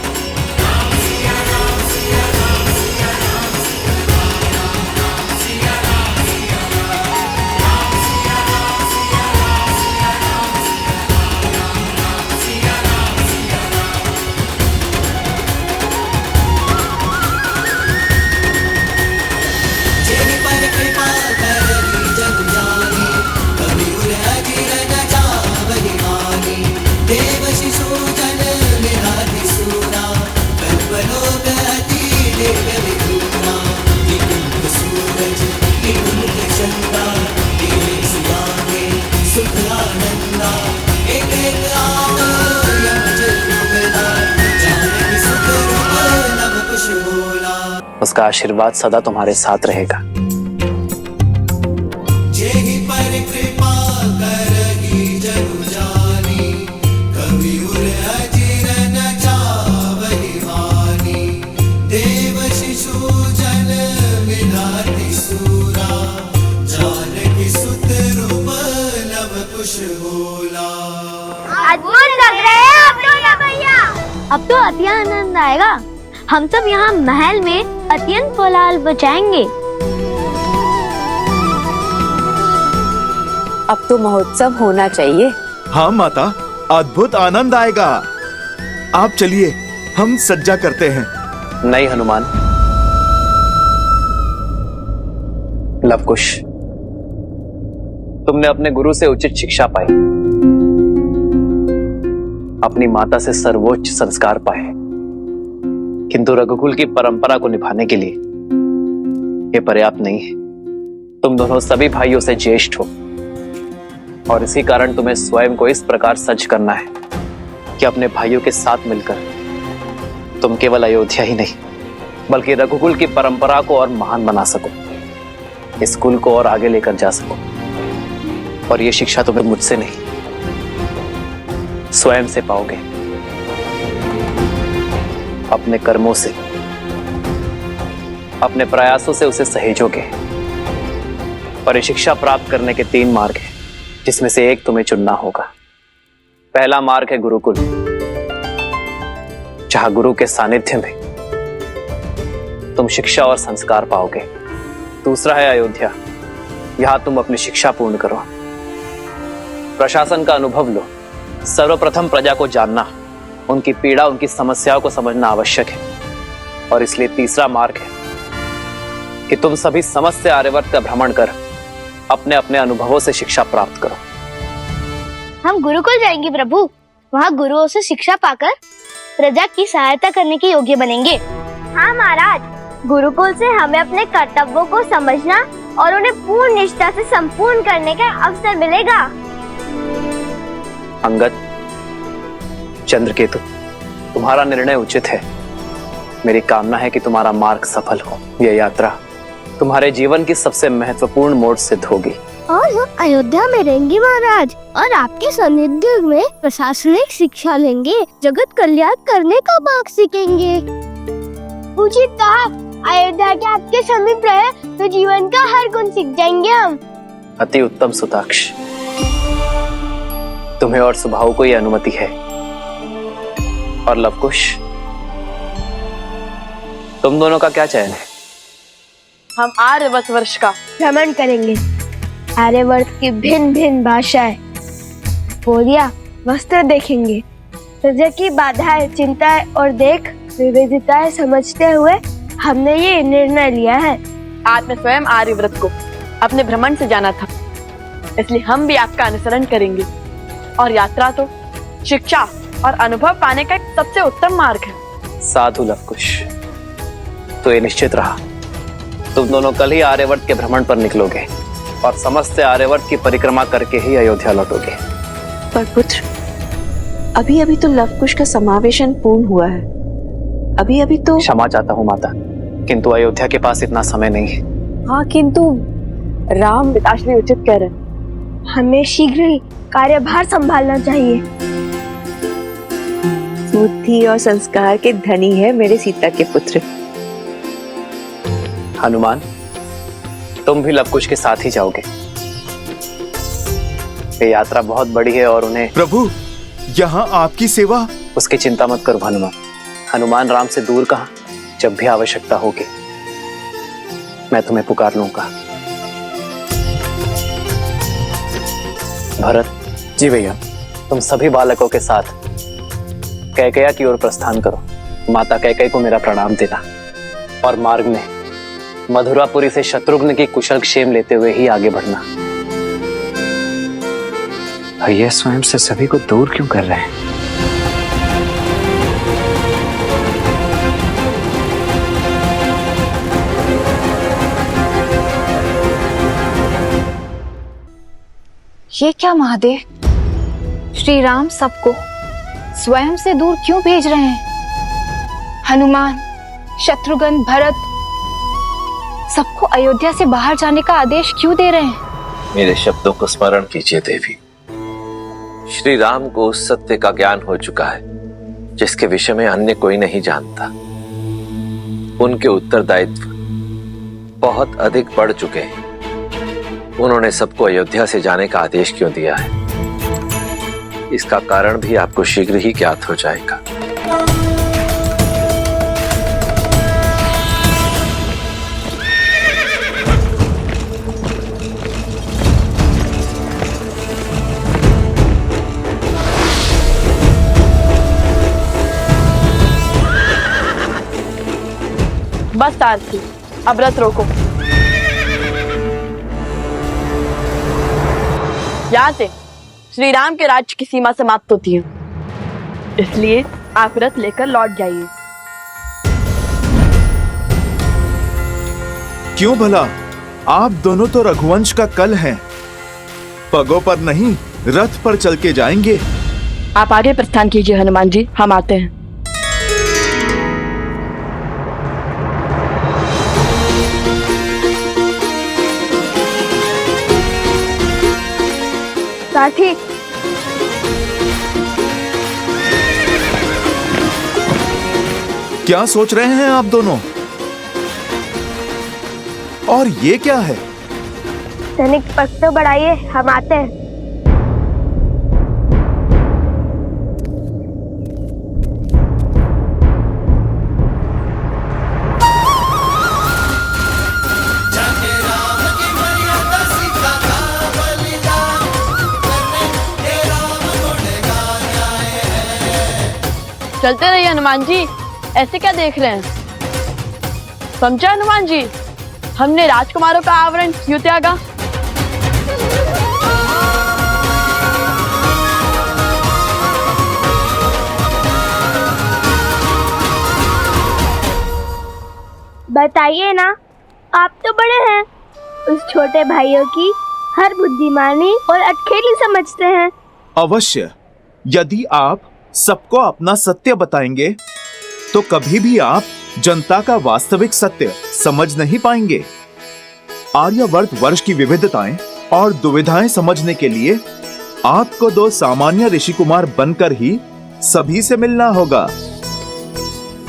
उसका आशीर्वाद सदा तुम्हारे साथ रहेगा। जेहि पर कृपा करहि जनु जानी, कवि उर अजिर न चावहि वानी। देव शिशु जन विधाति सूरा, जानकी सुत रूप लव कुश बोला। अद्भुत लग रहे हैं आप दोनों भैया। अब तो अति आनंद आएगा। हम सब यहाँ महल में अत्यंत कोलाहल बचाएंगे। अब तो महोत्सव होना चाहिए। हाँ माता, अद्भुत आनंद आएगा। आप चलिए, हम सज्जा करते हैं। नहीं हनुमान, लवकुश, तुमने अपने गुरु से उचित शिक्षा पाई, अपनी माता से सर्वोच्च संस्कार पाए, किंतु रघुकुल की परंपरा को निभाने के लिए यह पर्याप्त नहीं है। तुम दोनों सभी भाइयों से ज्येष्ठ हो और इसी कारण तुम्हें स्वयं को इस प्रकार सज्ज करना है कि अपने भाइयों के साथ मिलकर तुम केवल अयोध्या ही नहीं बल्कि रघुकुल की परंपरा को और महान बना सको, इस कुल को और आगे लेकर जा सको। और यह शिक्षा तुम्हें मुझसे नहीं स्वयं से पाओगे, अपने कर्मों से, अपने प्रयासों से उसे सहेजोगे। पर शिक्षा प्राप्त करने के 3 मार्ग हैं, जिसमें से एक तुम्हें चुनना होगा। पहला मार्ग है गुरुकुल, जहां गुरु के सानिध्य में तुम शिक्षा और संस्कार पाओगे। दूसरा है अयोध्या, यहां तुम अपनी शिक्षा पूर्ण करो, प्रशासन का अनुभव लो। सर्वप्रथम प्रजा को जानना, उनकी पीड़ा, उनकी समस्याओं को समझना आवश्यक है। और इसलिए तीसरा मार्ग है कि तुम सभी समस्त आर्यवर्त का भ्रमण कर अपने अपने अनुभवों से शिक्षा प्राप्त करो। हम गुरुकुल जाएंगे प्रभु। वहाँ गुरुओं से शिक्षा पाकर प्रजा की सहायता करने के योग्य बनेंगे। हाँ महाराज, गुरुकुल से हमें अपने कर्तव्यों को समझना और उन्हें पूर्ण निष्ठा से संपूर्ण करने का अवसर मिलेगा। अंगद, चंद्रकेतु, तुम्हारा निर्णय उचित है। मेरी कामना है कि तुम्हारा मार्ग सफल हो। यह यात्रा तुम्हारे जीवन की सबसे महत्वपूर्ण मोड़ सिद्ध होगी। और हम अयोध्या में रहेंगे महाराज, और आपके सानिध्य में प्रशासनिक शिक्षा लेंगे, जगत कल्याण करने का मार्ग सीखेंगे। उचित कहा, अयोध्या के आपके समीप रहे तो जीवन का हर गुण सीख जाएंगे हम। अति उत्तम सुताक्ष, तुम्हें और सुभाव को यह अनुमति है। और लवकुश, तुम दोनों का क्या चयन है? हम आर्यवर्त वर्ष का भ्रमण करेंगे। आर्यवर्त की भिन्न भिन्न भाषाएं, बोलियां, वस्त्र देखेंगे। प्रजा की बाधाएं, चिंताएं और देख विविधताएं समझते हुए हमने ये निर्णय लिया है। आज मैं स्वयं आर्यवर्त को अपने भ्रमण से जाना था, इसलिए हम भी आपका अनुसरण करेंगे। और यात्रा तो शिक्षा और अनुभव पाने का एक सबसे उत्तम मार्ग है। साधु लवकुश, तो ये निश्चित रहा, तुम दोनों कल ही आर्यवर्त के भ्रमण पर निकलोगे और समस्त आर्यवर्त की परिक्रमा करके ही अयोध्या लौटोगे। पर पुत्र, अभी अभी तो लवकुश का समावेशन पूर्ण हुआ है। अभी अभी तो। क्षमा चाहता हूँ माता, किंतु अयोध्या के पास इतना समय नहीं है। हाँ, किंतु राम। पिताश्री उचित कह रहे हैं। हमें शीघ्र ही कार्यभार संभालना चाहिए। बुद्धि और संस्कार के धनी है मेरे सीता के पुत्र। हनुमान, तुम भी लवकुश के साथ ही जाओगे। ये यात्रा बहुत बड़ी है और उन्हें। प्रभु, यहाँ आपकी सेवा। उसकी चिंता मत करो हनुमान। हनुमान राम से दूर कहाँ, जब भी आवश्यकता होगी मैं तुम्हें पुकार लूंगा। भरत जी भैया। तुम सभी बालकों के साथ कैकेयी की ओर प्रस्थान करो। माता कैकेयी को मेरा प्रणाम देना और मार्ग में मधुरापुरी से शत्रुघ्न की कुशल क्षेम लेते हुए ही आगे बढ़ना। भैया स्वयं से सभी को दूर क्यों कर रहे हैं? ये क्या महादेव, श्री राम सबको स्वयं से दूर क्यों भेज रहे हैं? हनुमान, शत्रुघ्न, भरत सबको अयोध्या से बाहर जाने का आदेश क्यों दे रहे हैं? मेरे शब्दों को स्मरण कीजिए देवी। श्री राम को उस सत्य का ज्ञान हो चुका है जिसके विषय में अन्य कोई नहीं जानता। उनके उत्तरदायित्व बहुत अधिक बढ़ चुके हैं। उन्होंने सबको अयोध्या से जाने का आदेश क्यों दिया है, इसका कारण भी आपको शीघ्र ही ज्ञात हो जाएगा। बस सारथी, अब रथ रोको। यहाँ से श्री राम के राज्य की सीमा समाप्त होती है, इसलिए आप रथ लेकर लौट जाइए। क्यों भला? आप दोनों तो रघुवंश का कल हैं। पगों पर नहीं, रथ पर चल के जाएंगे। आप आगे प्रस्थान कीजिए हनुमान जी, हम आते हैं। साथी, क्या सोच रहे हैं आप दोनों? और ये क्या है? तनिक पग तो बढ़ाइए, हम आते हैं। जाके राम की मर्यादा सीता का बलिदान करने ये राम गुणगान आए हैं। चलते रहिए हनुमान जी, ऐसे क्या देख रहे हैं? समझा हनुमान जी, हमने राजकुमारों का आवरण क्यों त्यागा? बताइए ना, आप तो बड़े हैं, उस छोटे भाइयों की हर बुद्धिमानी और अटखेली समझते हैं। अवश्य, यदि आप सबको अपना सत्य बताएंगे तो कभी भी आप जनता का वास्तविक सत्य समझ नहीं पाएंगे। आर्यवर्त वर्ष की विविधताएं और दुविधाएं समझने के लिए आपको दो सामान्य ऋषि कुमार बनकर ही सभी से मिलना होगा।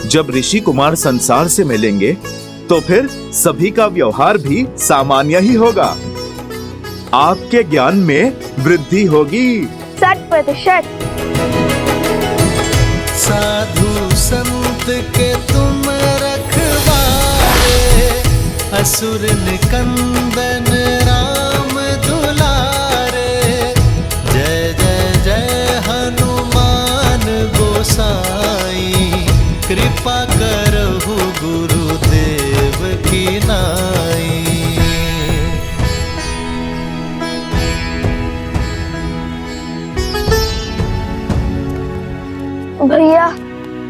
जब ऋषि कुमार संसार से मिलेंगे तो फिर सभी का व्यवहार भी सामान्य ही होगा। आपके ज्ञान में वृद्धि होगी। 100%। साधु संत के तुम रखवारे, असुर निकंदन राम दुलारे। जय जय जय हनुमान गोसाई, कृपा करहु गुरुदेव की नाई। भैया,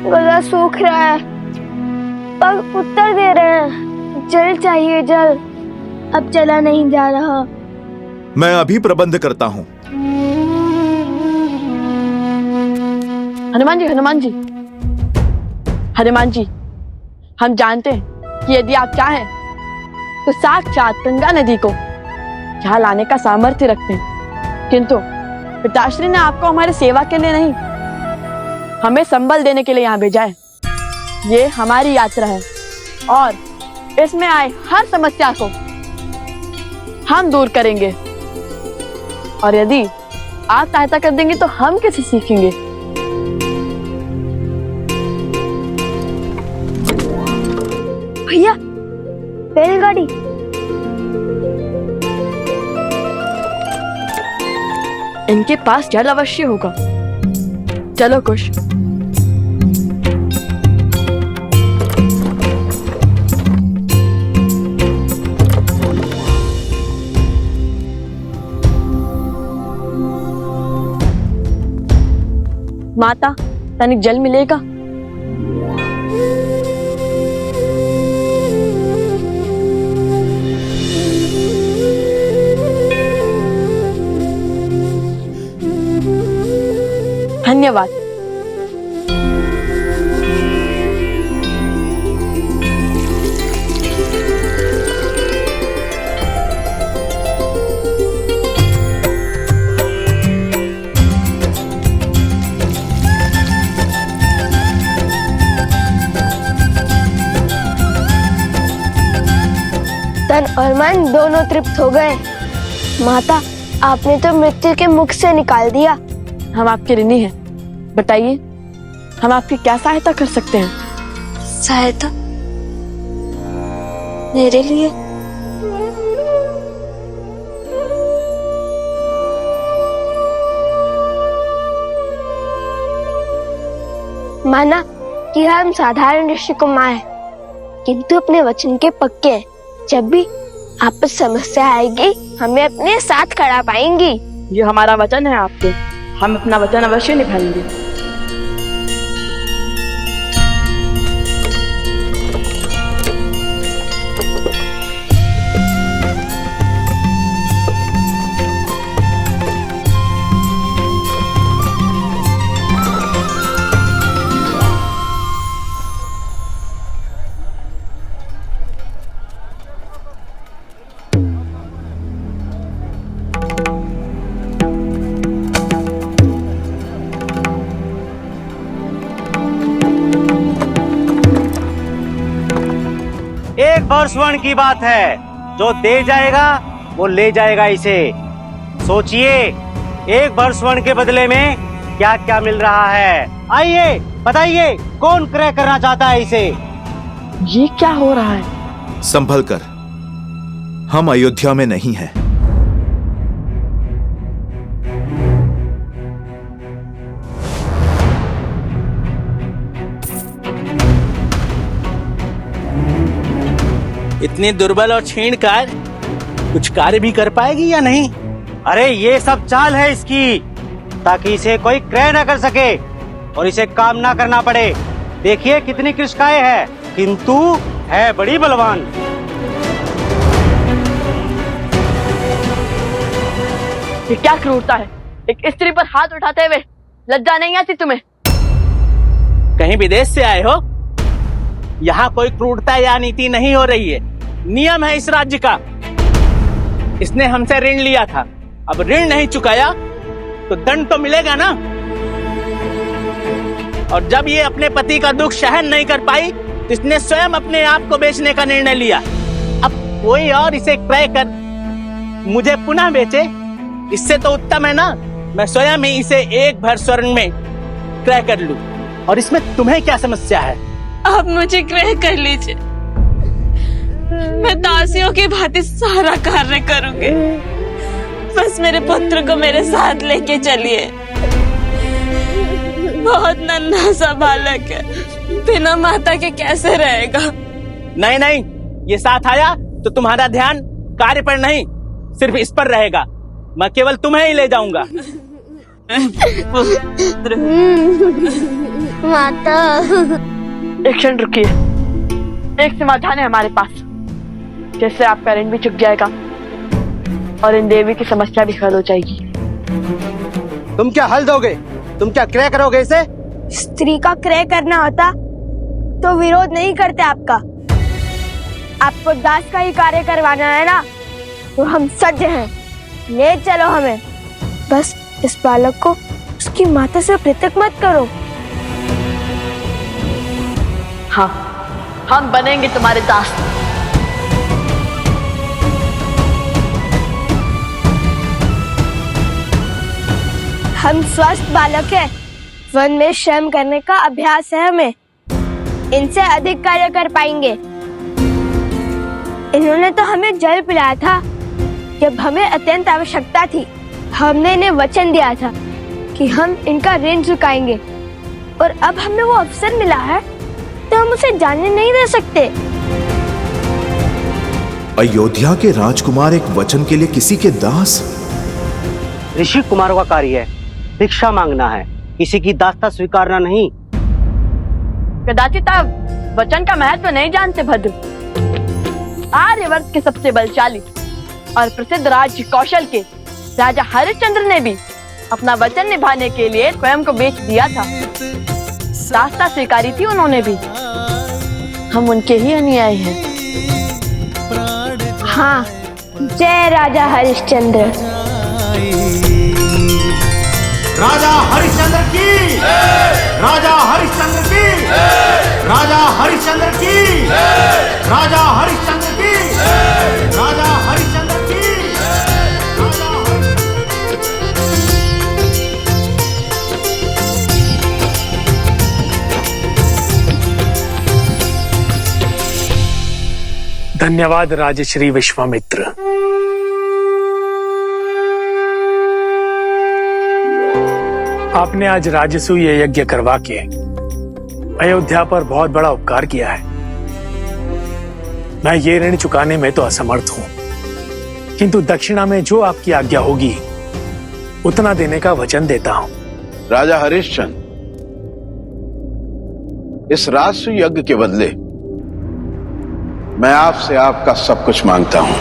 गला सूख रहा है, पग उत्तर दे रहे हैं, जल चाहिए जल, अब चला नहीं जा रहा। मैं अभी प्रबंध करता हूँ। हनुमान जी, हनुमान जी, हनुमान जी, हम जानते हैं कि यदि आप चाहें तो साक्षात गंगा नदी को यहाँ लाने का सामर्थ्य रखते हैं, किंतु पिताश्री ने आपको हमारे सेवा के लिए नहीं, हमें संबल देने के लिए यहाँ भेजा है। ये हमारी यात्रा है और इसमें आए हर समस्या को हम दूर करेंगे, और यदि आप सहायता कर देंगे तो हम कैसे सीखेंगे? भैया, बैलगाड़ी। इनके पास जल अवश्य होगा। चलो कुश। माता, तनिक जल मिलेगा? धन्यवाद। मन दोनों तृप्त हो गए। माता, आपने तो मृत्यु के मुख से निकाल दिया। हम आपके ऋणी हैं, बताइए हम आपकी क्या सहायता कर सकते हैं? सहायता मेरे लिए? माना कि हम साधारण ऋषि कुमार हैं, किंतु अपने वचन के पक्के हैं। जब भी आप पर समस्या आएगी, हमें अपने साथ खड़ा पाएंगी। ये हमारा वचन है आपके, हम अपना वचन अवश्य निभाएंगे। एक वर्ष स्वर्ण की बात है, जो दे जाएगा वो ले जाएगा इसे। सोचिए, एक वर्ष स्वर्ण के बदले में क्या क्या मिल रहा है। आइए बताइए, कौन क्रय करना चाहता है इसे? ये क्या हो रहा है? संभल कर, हम अयोध्या में नहीं हैं। इतनी दुर्बल और छीणकार कुछ कार्य भी कर पाएगी या नहीं? अरे ये सब चाल है इसकी, ताकि इसे कोई क्रय न कर सके और इसे काम ना करना पड़े। देखिए कितनी कृषकाएं है, किंतु है बड़ी बलवान। ये क्या क्रूरता है? एक स्त्री पर हाथ उठाते हुए लज्जा नहीं आती तुम्हें? कहीं विदेश से आए हो? यहाँ कोई क्रूरता या नीति नहीं हो रही है, नियम है इस राज्य का। इसने हमसे ऋण लिया था, अब ऋण नहीं चुकाया तो दंड तो मिलेगा ना। और जब ये अपने पति का दुख सहन नहीं कर पाई तो इसने स्वयं अपने आप को बेचने का निर्णय लिया। अब कोई और इसे क्रय कर मुझे पुनः बेचे, इससे तो उत्तम है ना मैं स्वयं ही इसे एक भर स्वर्ण में क्रय कर लूं। और इसमें तुम्हें क्या समस्या है? आप मुझे क्रय कर लीजिए, मैं दासियों की भांति सारा कार्य करूंगी। बस मेरे पुत्र को मेरे साथ लेके चलिए। बहुत नन्हा सा बालक है, बिना माता के कैसे रहेगा? नहीं नहीं, ये साथ आया तो तुम्हारा ध्यान कार्य पर नहीं, सिर्फ इस पर रहेगा। मैं केवल तुम्हें ही ले जाऊंगा। माता, एक क्षण रुकिए, एक समाधान है हमारे पास, जिससे आपका ऋण भी चुक जाएगा और इन देवी की समस्या भी हल हो जाएगी। तुम क्या हल दोगे? तुम क्या क्रय करोगे इसे? स्त्री का क्रय करना होता तो विरोध नहीं करते आपका। आपको दास का ही कार्य करवाना है ना, तो हम सज्ज हैं, ले चलो हमें। बस इस बालक को उसकी माता से पृथक मत करो। हाँ, हम बनेंगे तुम्हारे दास। हम स्वस्थ बालक हैं, वन में श्रम करने का अभ्यास है हमें, इनसे अधिक कार्य कर पाएंगे। इन्होंने तो हमें जल पिलाया था जब हमें अत्यंत आवश्यकता थी। हमने इन्हें वचन दिया था कि हम इनका ऋण चुकाएंगे, और अब हमें वो अवसर मिला है तो हम उसे जाने नहीं दे सकते। अयोध्या के राजकुमार एक वचन के लिए किसी के दास? ऋषि कुमारों का कार्य है भिक्षा मांगना है, किसी की दासता स्वीकारना नहीं। कदाचित आप वचन का महत्व नहीं जानते भद्र। आर्यवर्त के सबसे बलशाली और प्रसिद्ध राज्य कौशल के राजा हरिश्चंद्र ने भी अपना वचन निभाने के लिए स्वयं को बेच दिया था। दासता स्वीकारी थी उन्होंने भी। हम उनके ही अनुयायी हैं। हाँ, जय राजा हरिश्चंद्र। राजा हरिश्चंद्र की, राजा हरिश्चंद्र की, राजा हरिश्चंद्र की, राजा हरिश्चंद्र की, राजा धन्यवाद राजश्री विश्वामित्र। आपने आज राजसूय यज्ञ करवा के अयोध्या पर बहुत बड़ा उपकार किया है। मैं ये ऋण चुकाने में तो असमर्थ हूं, किंतु दक्षिणा में जो आपकी आज्ञा होगी उतना देने का वचन देता हूं। राजा हरिश्चंद्र, इस राजसूय यज्ञ के बदले मैं आपसे आपका सब कुछ मांगता हूं।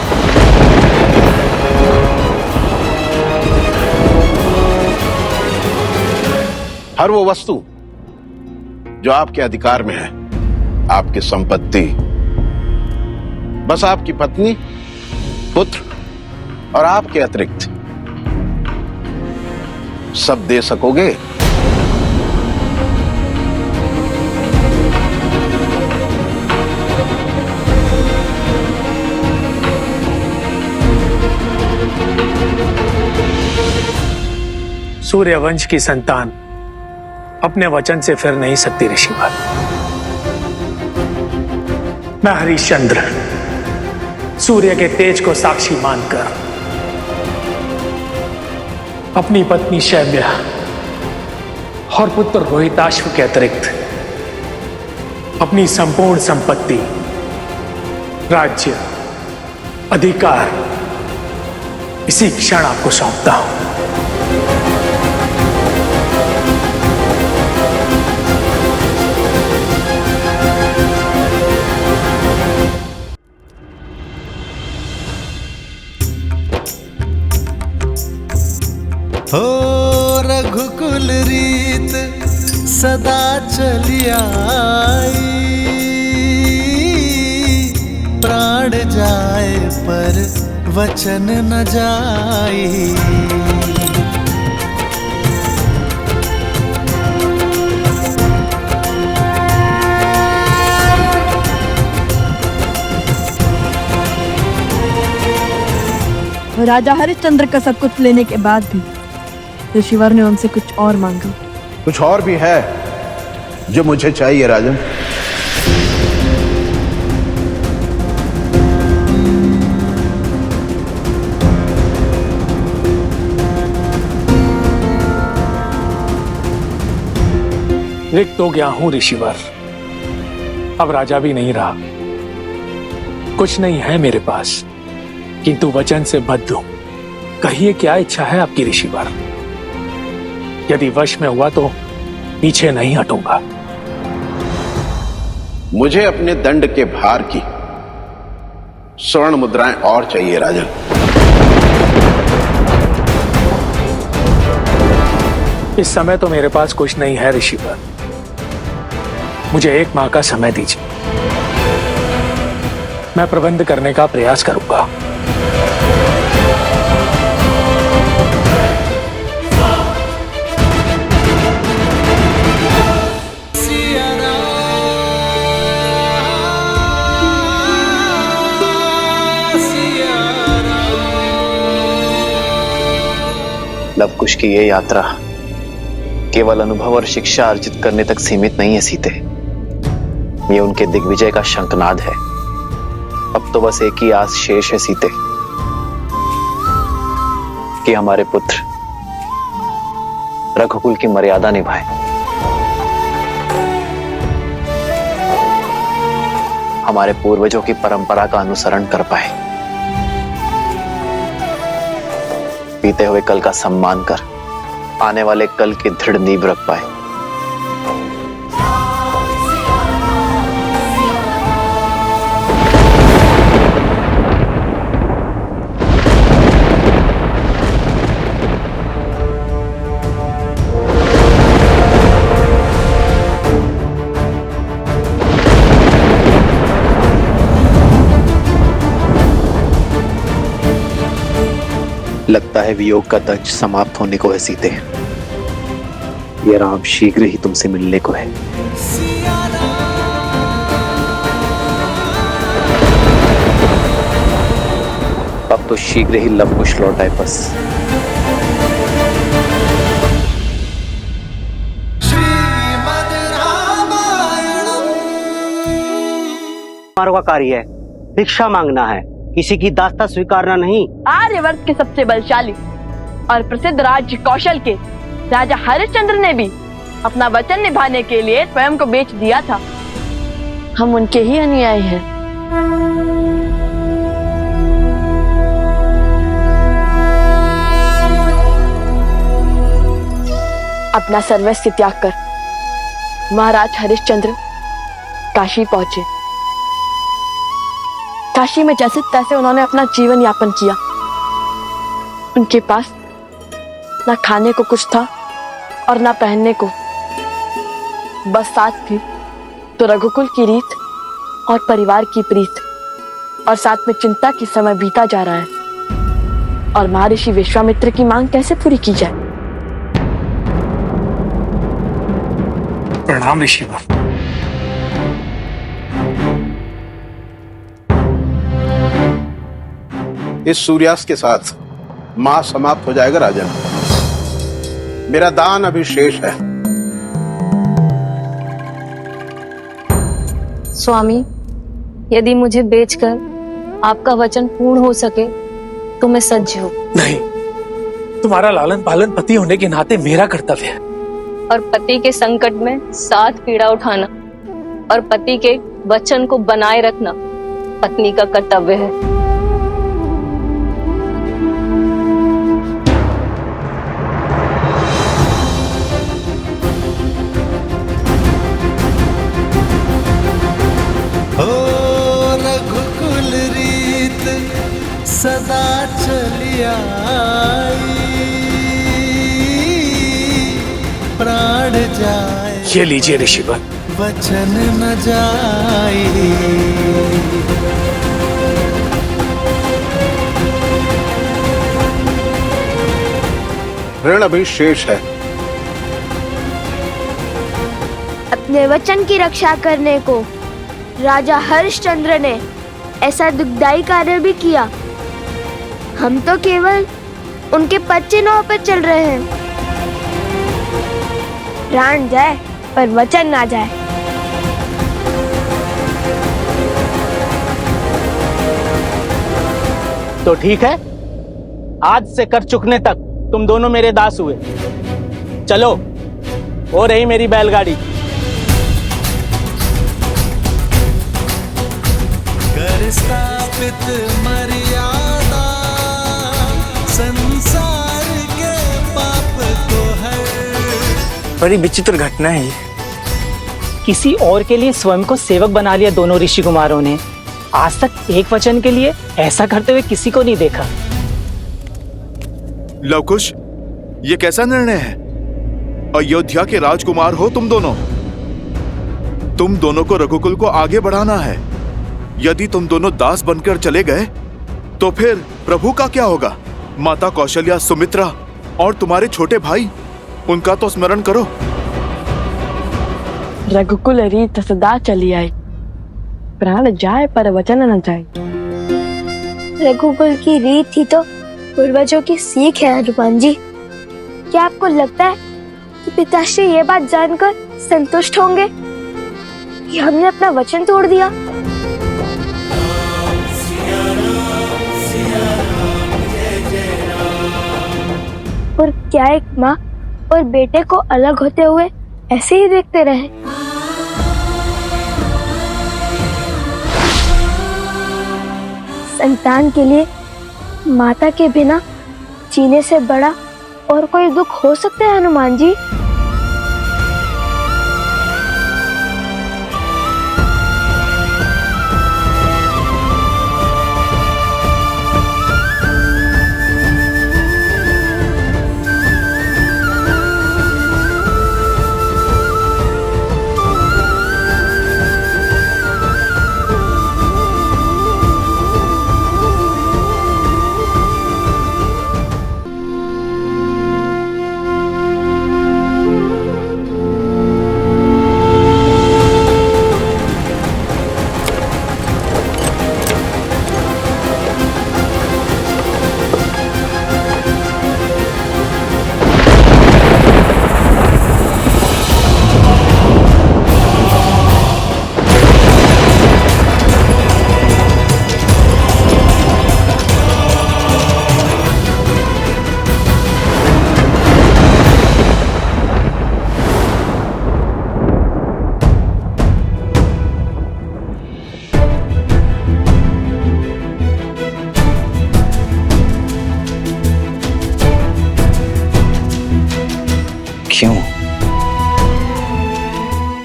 हर वो वस्तु जो आपके अधिकार में है, आपकी संपत्ति, बस आपकी पत्नी, पुत्र और आपके अतिरिक्त सब दे सकोगे? सूर्यवंश की संतान अपने वचन से फिर नहीं सकती ऋषिवर। मैं हरिश्चंद्र सूर्य के तेज को साक्षी मानकर अपनी पत्नी शैव्या और पुत्र रोहिताश्व के अतिरिक्त अपनी संपूर्ण संपत्ति, राज्य, अधिकार इसी क्षण आपको सौंपता हूं। हो रघुकुल रीत सदा चली आई, प्राण जाए पर वचन न जाई। राजा हरिश्चंद्र का सब कुछ लेने के बाद भी ऋषिवर ने उनसे कुछ और मांगा। कुछ और भी है जो मुझे चाहिए राजन। रिक्त हो गया हूं ऋषिवर, अब राजा भी नहीं रहा। कुछ नहीं है मेरे पास, किंतु वचन से बद्ध हूं। कहिए क्या इच्छा है आपकी ऋषिवर? यदि वश में हुआ तो पीछे नहीं हटूंगा। मुझे अपने दंड के भार की स्वर्ण मुद्राएं और चाहिए राजन। इस समय तो मेरे पास कुछ नहीं है ऋषिवर, मुझे 1 माह का समय दीजिए, मैं प्रबंध करने का प्रयास करूंगा। लवकुश की ये यात्रा केवल अनुभव और शिक्षा अर्जित करने तक सीमित नहीं है सीते, ये उनके दिग्विजय का शंखनाद है। अब तो बस एक ही आस शेष है सीते, कि हमारे पुत्र रघुकुल की मर्यादा निभाए। हमारे पूर्वजों की परंपरा का अनुसरण कर पाए, बीते हुए कल का सम्मान कर आने वाले कल की दृढ़ नींव रख पाए। लगता है वियोग का दंश समाप्त होने को है सीते। ये राम शीघ्र ही तुमसे मिलने को है। अब तो शीघ्र ही लवकुश लौट आए बस। का कार्य है, भिक्षा मांगना है, किसी की दास्ता स्वीकारना नहीं। आर्यवर्त के सबसे बलशाली और प्रसिद्ध राज्य कौशल के राजा हरिश्चंद्र ने भी अपना वचन निभाने के लिए स्वयं को बेच दिया था। हम उनके ही अनुयायी हैं। अपना सर्वस्व त्याग कर महाराज हरिश्चंद्र काशी पहुंचे। काशी में जैसे तैसे उन्होंने अपना जीवन यापन किया। उनके पास ना खाने को कुछ था और ना पहनने को, बस साथ थी तो रघुकुल की रीत और परिवार की प्रीत, और साथ में चिंता की समय बीता जा रहा है और महर्षि विश्वामित्र की मांग कैसे पूरी की जाए। प्रणाम ऋषिवर। इस सूर्यास्त के साथ माह समाप्त हो जाएगा राजन। मेरा दान अभी शेष है। स्वामी, यदि मुझे बेचकर आपका वचन पूर्ण हो सके तो मैं सज्ज हूँ। नहीं, तुम्हारा लालन पालन पति होने के नाते मेरा कर्तव्य है। और पति के संकट में साथ पीड़ा उठाना और पति के वचन को बनाए रखना पत्नी का कर्तव्य है। सदा चली आई, प्राण जाए ये लीजिए ऋषिवर। वचन न जाए। ऋण अभी शेष है। अपने वचन की रक्षा करने को राजा हरिश्चंद्र ने ऐसा दुखदाई कार्य भी किया। हम तो केवल उनके पच्चे नाव पर चल रहे हैं। प्राण जाए पर वचन ना जाए। तो ठीक है, आज से कर चुकने तक तुम दोनों मेरे दास हुए। चलो, हो रही मेरी बैलगाड़ी। कर स्थापित मर्यादा, संसार के पाप को हर। बड़ी विचित्र घटना है। किसी और के लिए स्वयं को सेवक बना लिया दोनों ऋषि कुमारों ने। आज तक एक वचन के लिए ऐसा करते हुए किसी को नहीं देखा। लवकुश, ये कैसा निर्णय है? अयोध्या के राजकुमार हो तुम दोनों। तुम दोनों को रघुकुल को आगे बढ़ाना है। यदि तुम दोनों दास बनकर चले गए तो फिर प्रभु का क्या होगा? माता कौशल्या, सुमित्रा और तुम्हारे छोटे भाई, उनका तो स्मरण करो। रघुकुल रीत सदा चली आई, प्राण जाए पर वचन न जाए। रघुकुल की रीत ही तो पूर्वजों की सीख है हनुमान जी। क्या आपको लगता है कि पिताश्री ये बात जानकर संतुष्ट होंगे कि हमने अपना वचन तोड़ दिया? और क्या एक माँ और बेटे को अलग होते हुए ऐसे ही देखते रहे? संतान के लिए माता के बिना जीने से बड़ा और कोई दुख हो सकता है हनुमान जी?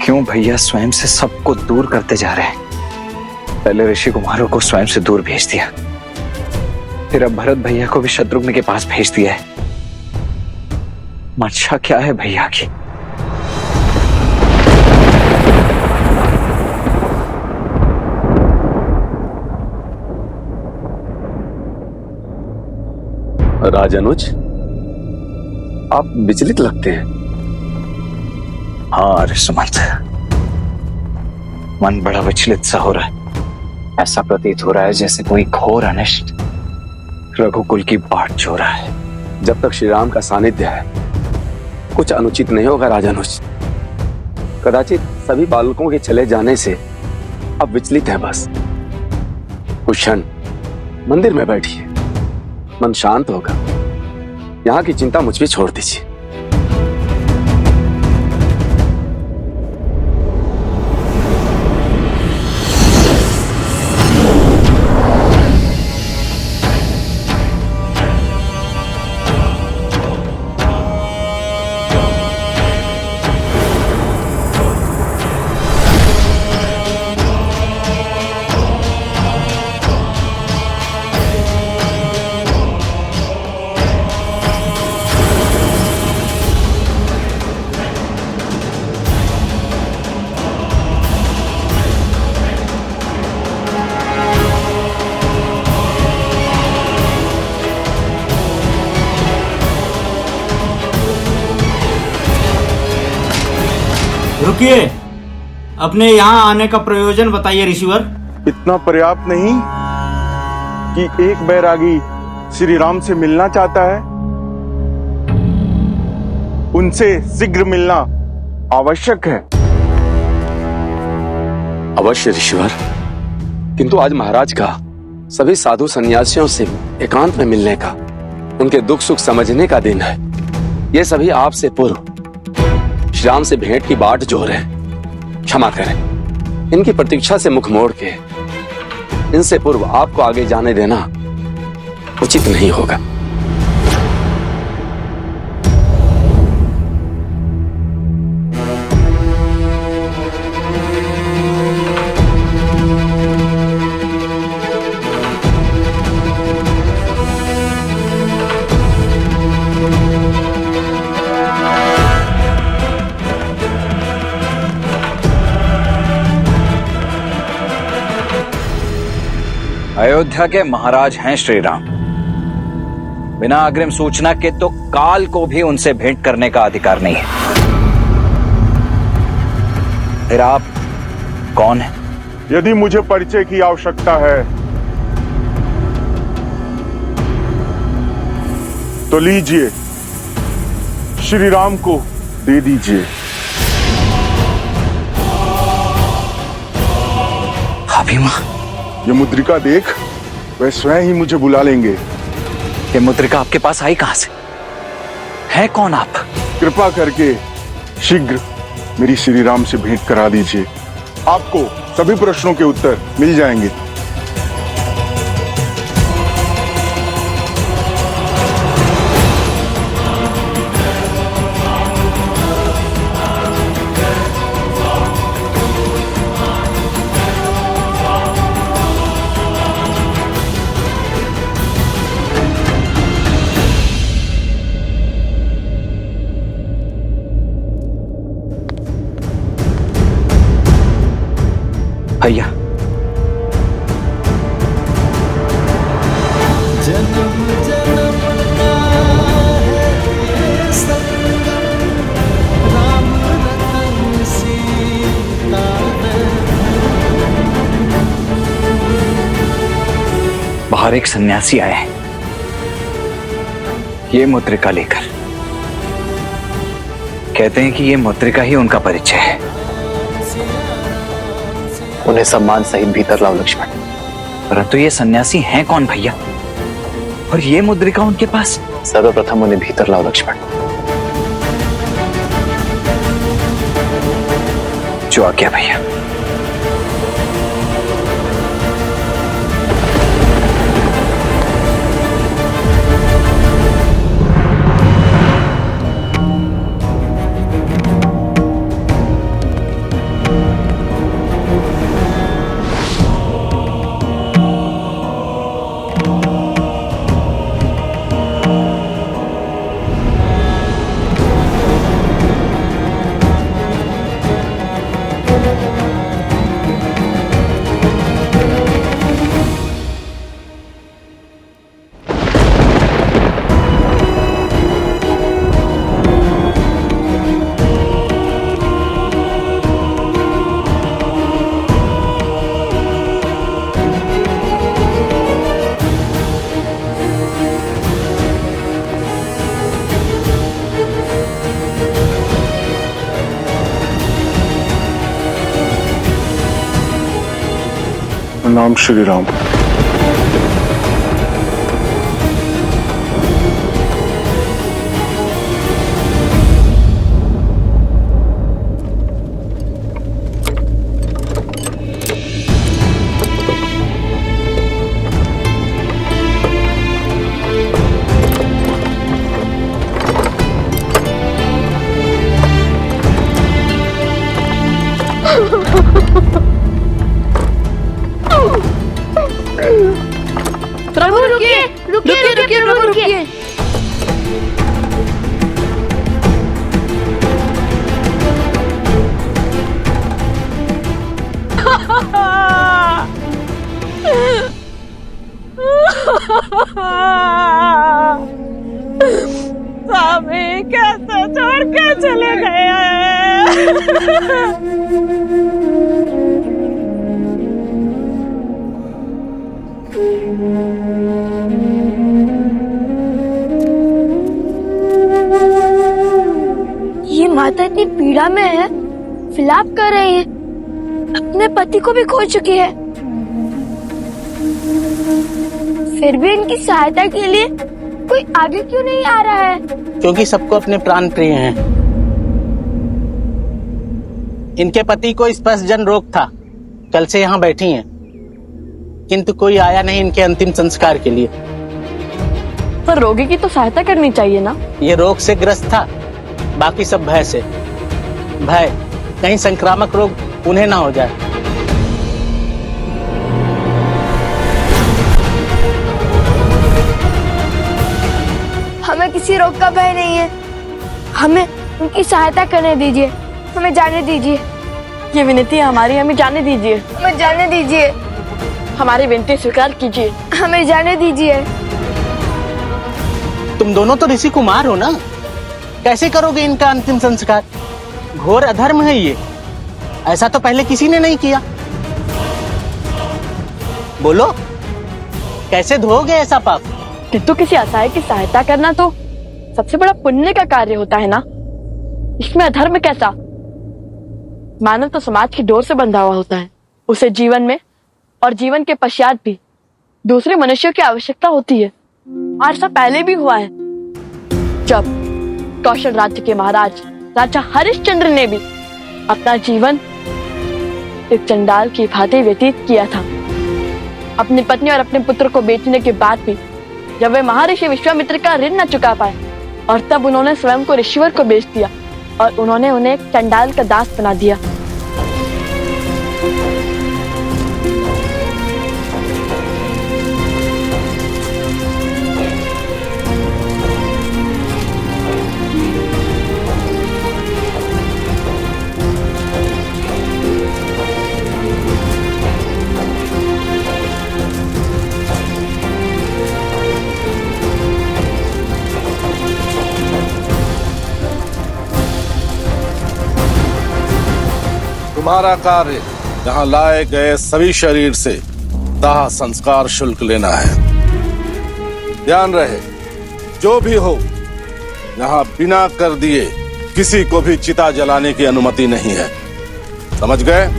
क्यों भैया स्वयं से सबको दूर करते जा रहे हैं? पहले ऋषि कुमारों को स्वयं से दूर भेज दिया, फिर अब भरत भैया को भी शत्रुघ्न के पास भेज दिया है। मंशा क्या है भैया की? राजानुज, आप विचलित लगते हैं। हाँ ऋषिमंत, मन बड़ा विचलित सा हो रहा है। ऐसा प्रतीत हो रहा है जैसे कोई घोर अनिष्ट रघुकुल की बाट जो रहा है। जब तक श्री राम का सानिध्य है, कुछ अनुचित नहीं होगा राजानुज। कदाचित सभी बालकों के चले जाने से अब विचलित है बस। कुछ क्षण मंदिर में बैठिए, मन शांत होगा। यहाँ की चिंता मुझ पे छोड़ दीजिए। रुकिए, अपने यहाँ आने का प्रयोजन बताइए ऋषिवर। इतना पर्याप्त नहीं कि एक बैरागी श्री राम से मिलना चाहता है, उनसे शीघ्र मिलना आवश्यक है। अवश्य ऋषिवर, किंतु आज महाराज का सभी साधु सन्यासियों से एकांत में मिलने का, उनके दुख सुख समझने का दिन है। ये सभी आपसे पूर्व श्री राम से भेंट की बाट जोर है। क्षमा करें, इनकी प्रतीक्षा से मुख मोड़ के इनसे पूर्व आपको आगे जाने देना उचित नहीं होगा। अयोध्या के महाराज हैं श्री राम। बिना अग्रिम सूचना के तो काल को भी उनसे भेंट करने का अधिकार नहीं है। फिर आप कौन हैं? यदि मुझे परिचय की आवश्यकता है तो लीजिए, श्री राम को दे दीजिए। अभिमा, ये मुद्रिका देख, वह स्वयं ही मुझे बुला लेंगे। ये मुद्रिका आपके पास आई कहां से? है कौन आप? कृपा करके शीघ्र मेरी श्री राम से भेंट करा दीजिए, आपको सभी प्रश्नों के उत्तर मिल जाएंगे। भैया, जन्म जन्म का है ये संगम, राम रतन सीता बाहर एक सन्यासी आए हैं, ये मुद्रिका लेकर। कहते हैं कि ये मुद्रिका ही उनका परिचय है। उन्हें सम्मान सहित भीतर लाओ लक्ष्मण। परंतु ये सन्यासी हैं कौन भैया? और ये मुद्रिका उनके पास? सर्वप्रथम उन्हें भीतर लाओ लक्ष्मण। जो आज्ञा भैया। नाम श्री राम। प्रभु रुकिए रुकिए रुकिए प्रभु रुकिए। स्वामी कैसे छोड़ के चले गए ये माता इतनी पीड़ा में है, विलाप कर रही है, अपने पति को भी खो चुकी है, फिर भी इनकी सहायता के लिए कोई आगे क्यों नहीं आ रहा है? क्योंकि सबको अपने प्राण प्रिय हैं। इनके पति को स्पर्श जन रोग था, कल से यहाँ बैठी हैं, किंतु कोई आया नहीं इनके अंतिम संस्कार के लिए। पर रोगी की तो सहायता करनी चाहिए ना। ये रोग से ग्रस्त था, बाकी सब भय से। भय कहीं संक्रामक रोग उन्हें ना हो जाए। हमें किसी रोग का भय नहीं है, हमें उनकी सहायता करने दीजिए, हमें जाने दीजिए। ये विनती है हमारी, हमें जाने दीजिए। हमें जाने दीजिए। हमारी विनती स्वीकार कीजिए। हमें जाने दीजिए। तुम दोनों तो ऋषि कुमार हो ना, कैसे करोगे इनका अंतिम संस्कार? घोर अधर्म है ये, ऐसा तो पहले किसी ने नहीं किया। बोलो कैसे धोओगे ऐसा पाप? किंतु किसी असहाय की सहायता करना तो सबसे बड़ा पुण्य का कार्य होता है ना, इसमें अधर्म कैसा? मानव तो समाज की डोर से बंधा हुआ होता है, उसे जीवन में और जीवन के पश्चात भी दूसरे मनुष्यों की आवश्यकता होती है। और ऐसा पहले भी हुआ है, जब कौशल राज्य के महाराज राजा हरिश्चंद्र ने भी अपना जीवन एक चंडाल की भांति व्यतीत किया था। अपनी पत्नी और अपने पुत्र को बेचने के बाद भी जब वे महर्षि विश्वामित्र का ऋण न चुका पाए, और तब उन्होंने स्वयं को ऋषिवर को बेच दिया और उन्होंने उन्हें एक चंडाल का दास बना दिया। तुम्हारा कार्य यहाँ लाए गए सभी शरीर से दाह संस्कार शुल्क लेना है। ध्यान रहे, जो भी हो यहाँ बिना कर दिए किसी को भी चिता जलाने की अनुमति नहीं है, समझ गए?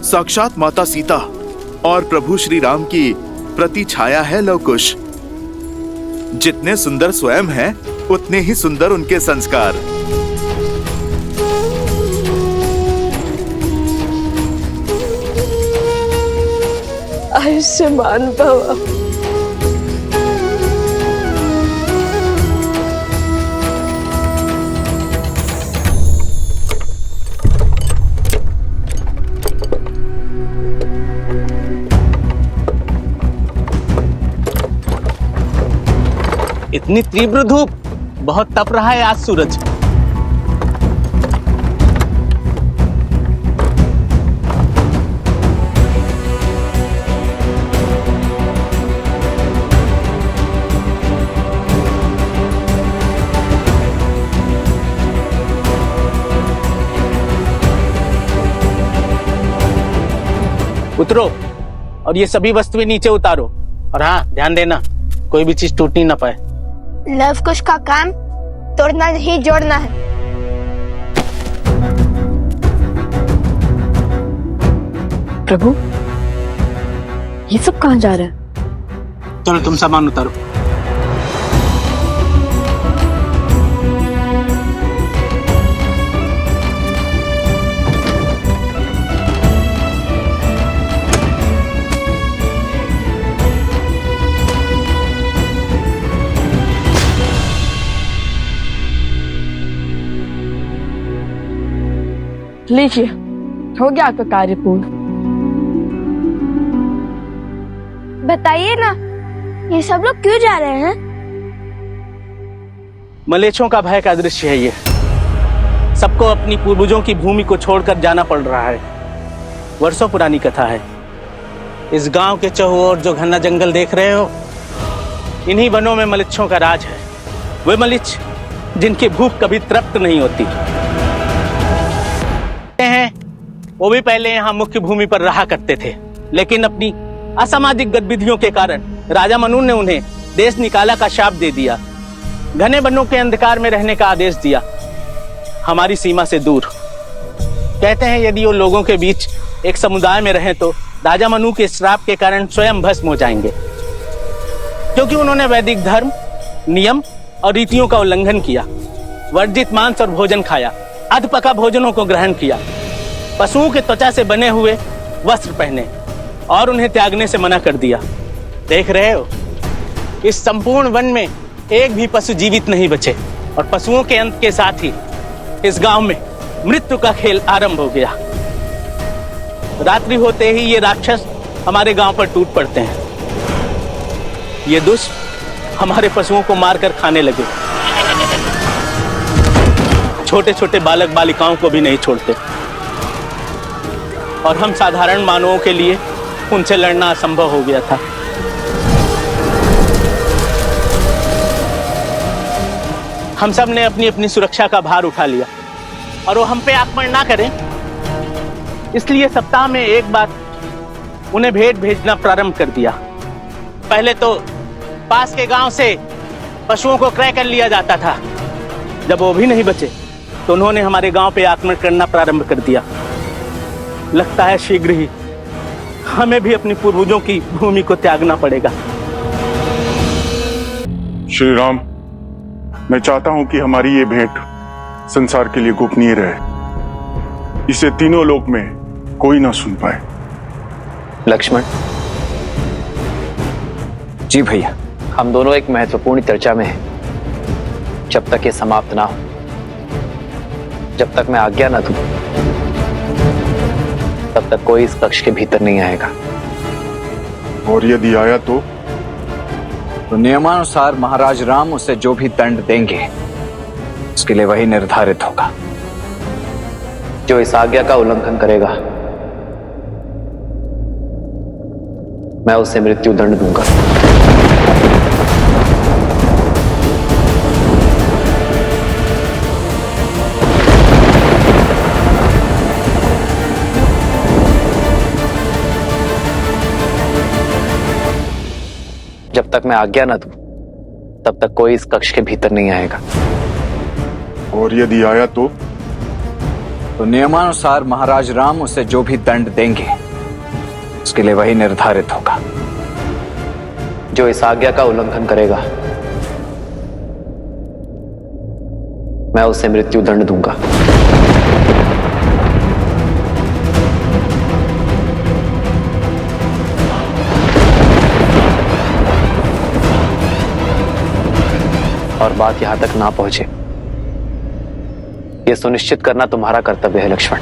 साक्षात माता सीता और प्रभु श्री राम की प्रति छाया है लव कुश। जितने सुंदर स्वयं हैं, उतने ही सुंदर उनके संस्कार। आयुष्मान भव। इतनी तीव्र धूप, बहुत तप रहा है आज सूरज। उतरो और ये सभी वस्तुएं नीचे उतारो। और हाँ, ध्यान देना कोई भी चीज टूटनी ना पाए। लव कुश का काम तोड़ना नहीं जोड़ना है। प्रभु, ये सब कहाँ जा रहा है? चलो तुम सामान उतारो। लीजिए, हो गया आपका कार्य पूर्ण। बताइए ना, ये सब लोग क्यों जा रहे हैं? मलेच्छों का भय का दृश्य है ये। सबको अपनी पूर्वजों की भूमि को छोड़कर जाना पड़ रहा है। वर्षों पुरानी कथा है। इस गांव के चौओर जो घना जंगल देख रहे हो, इन्हीं वनों में मलेच्छों का राज है। वे मलिच्छ जिनकी भूख कभी तृप्त नहीं होती हैं, वो भी पहले यहाँ मुख्य भूमि पर रहा करते थे, लेकिन अपनी असामाजिक गतिविधियों के कारण राजा मनु ने उन्हें देश निकाला का शाप दे दिया। घने वनों के अंधकार में रहने का आदेश दिया, हमारी सीमा से दूर। कहते हैं यदि वो लोगों के बीच एक समुदाय में रहें तो राजा मनु के श्राप के कारण स्वयं भस्म हो जाएंगे, क्योंकि उन्होंने वैदिक धर्म, नियम और रीतियों का उल्लंघन किया, वर्जित मांस और भोजन खाया, अधपका भोजनों को ग्रहण किया, पशुओं के त्वचा से बने हुए वस्त्र पहने और उन्हें त्यागने से मना कर दिया। देख रहे हो, इस संपूर्ण वन में एक भी पशु जीवित नहीं बचे और पशुओं के अंत के साथ ही इस गांव में मृत्यु का खेल आरंभ हो गया। रात्रि होते ही ये राक्षस हमारे गांव पर टूट पड़ते हैं। ये दुष्ट हमारे पशुओं को मारकर खाने लगे, छोटे छोटे बालक बालिकाओं को भी नहीं छोड़ते, और हम साधारण मानवों के लिए उनसे लड़ना असंभव हो गया था। हम सब ने अपनी अपनी सुरक्षा का भार उठा लिया और वो हम पे आक्रमण ना करें, इसलिए सप्ताह में एक बार उन्हें भेंट भेजना प्रारंभ कर दिया। पहले तो पास के गांव से पशुओं को क्रय कर लिया जाता था। जब वो भी नहीं बचे तो उन्होंने हमारे गांव पे आक्रमण करना प्रारंभ कर दिया। लगता है शीघ्र ही हमें भी अपनी पूर्वजों की भूमि को त्यागना पड़ेगा। श्री राम, मैं चाहता हूं कि हमारी ये भेंट संसार के लिए गोपनीय रहे, इसे तीनों लोक में कोई ना सुन पाए। लक्ष्मण जी भैया, हम दोनों एक महत्वपूर्ण चर्चा में हैं। जब तक ये समाप्त ना हो, जब तक मैं आज्ञा ना दूं, तब तक कोई इस कक्ष के भीतर नहीं आएगा। और यदि आया तो नियमानुसार महाराज राम उसे जो भी दंड देंगे उसके लिए वही निर्धारित होगा। जो इस आज्ञा का उल्लंघन करेगा, मैं उसे मृत्यु दंड दूंगा। जब तक मैं आज्ञा न दूं, तब तक कोई इस कक्ष के भीतर नहीं आएगा। और यदि आया तो नियमानुसार महाराज राम उसे जो भी दंड देंगे उसके लिए वही निर्धारित होगा। जो इस आज्ञा का उल्लंघन करेगा, मैं उसे मृत्यु दंड दूंगा। और बात यहां तक ना पहुंचे, यह सुनिश्चित करना तुम्हारा कर्तव्य है लक्ष्मण।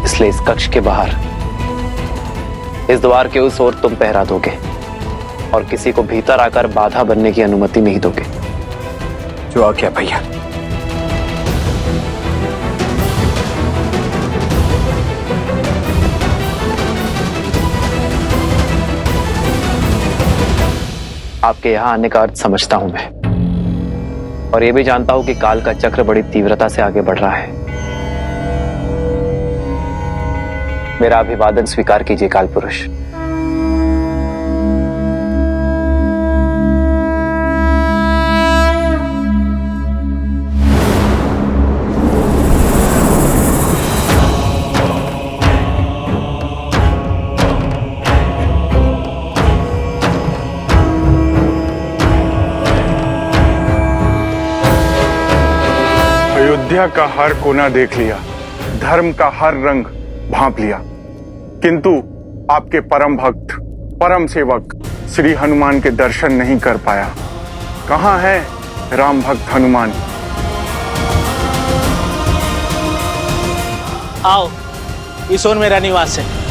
इसलिए इस कक्ष के बाहर, इस द्वार के उस ओर तुम पहरा दोगे और किसी को भीतर आकर बाधा बनने की अनुमति नहीं दोगे। जो आज्ञा भैया। आपके यहां आने का अर्थ समझता हूं मैं, और यह भी जानता हूं कि काल का चक्र बड़ी तीव्रता से आगे बढ़ रहा है। मेरा अभिवादन स्वीकार कीजिए काल पुरुष। अयोध्या का हर कोना देख लिया, धर्म का हर रंग भांप लिया, किंतु आपके परम भक्त, परम सेवक श्री हनुमान के दर्शन नहीं कर पाया। कहाँ है राम भक्त हनुमान? आओ, इस ओर मेरा निवास है।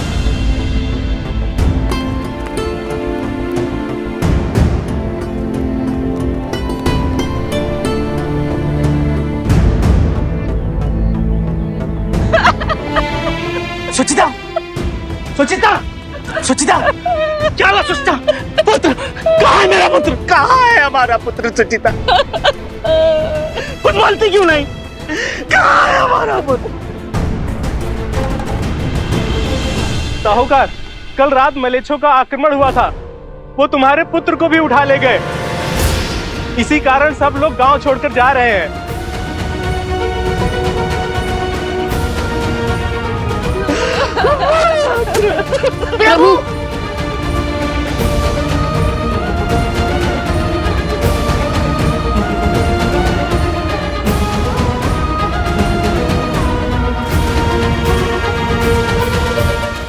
सुचिता, सुचिता, सुचिता, क्या हुआ सुचिता? पुत्र, कहाँ है मेरा पुत्र? कहाँ है हमारा पुत्र सुचिता? कुछ बोलती क्यों नहीं? कहाँ है हमारा पुत्र? साहूकार, कल रात मलेच्छों का आक्रमण हुआ था, वो तुम्हारे पुत्र को भी उठा ले गए। इसी कारण सब लोग गांव छोड़कर जा रहे हैं। प्रभु,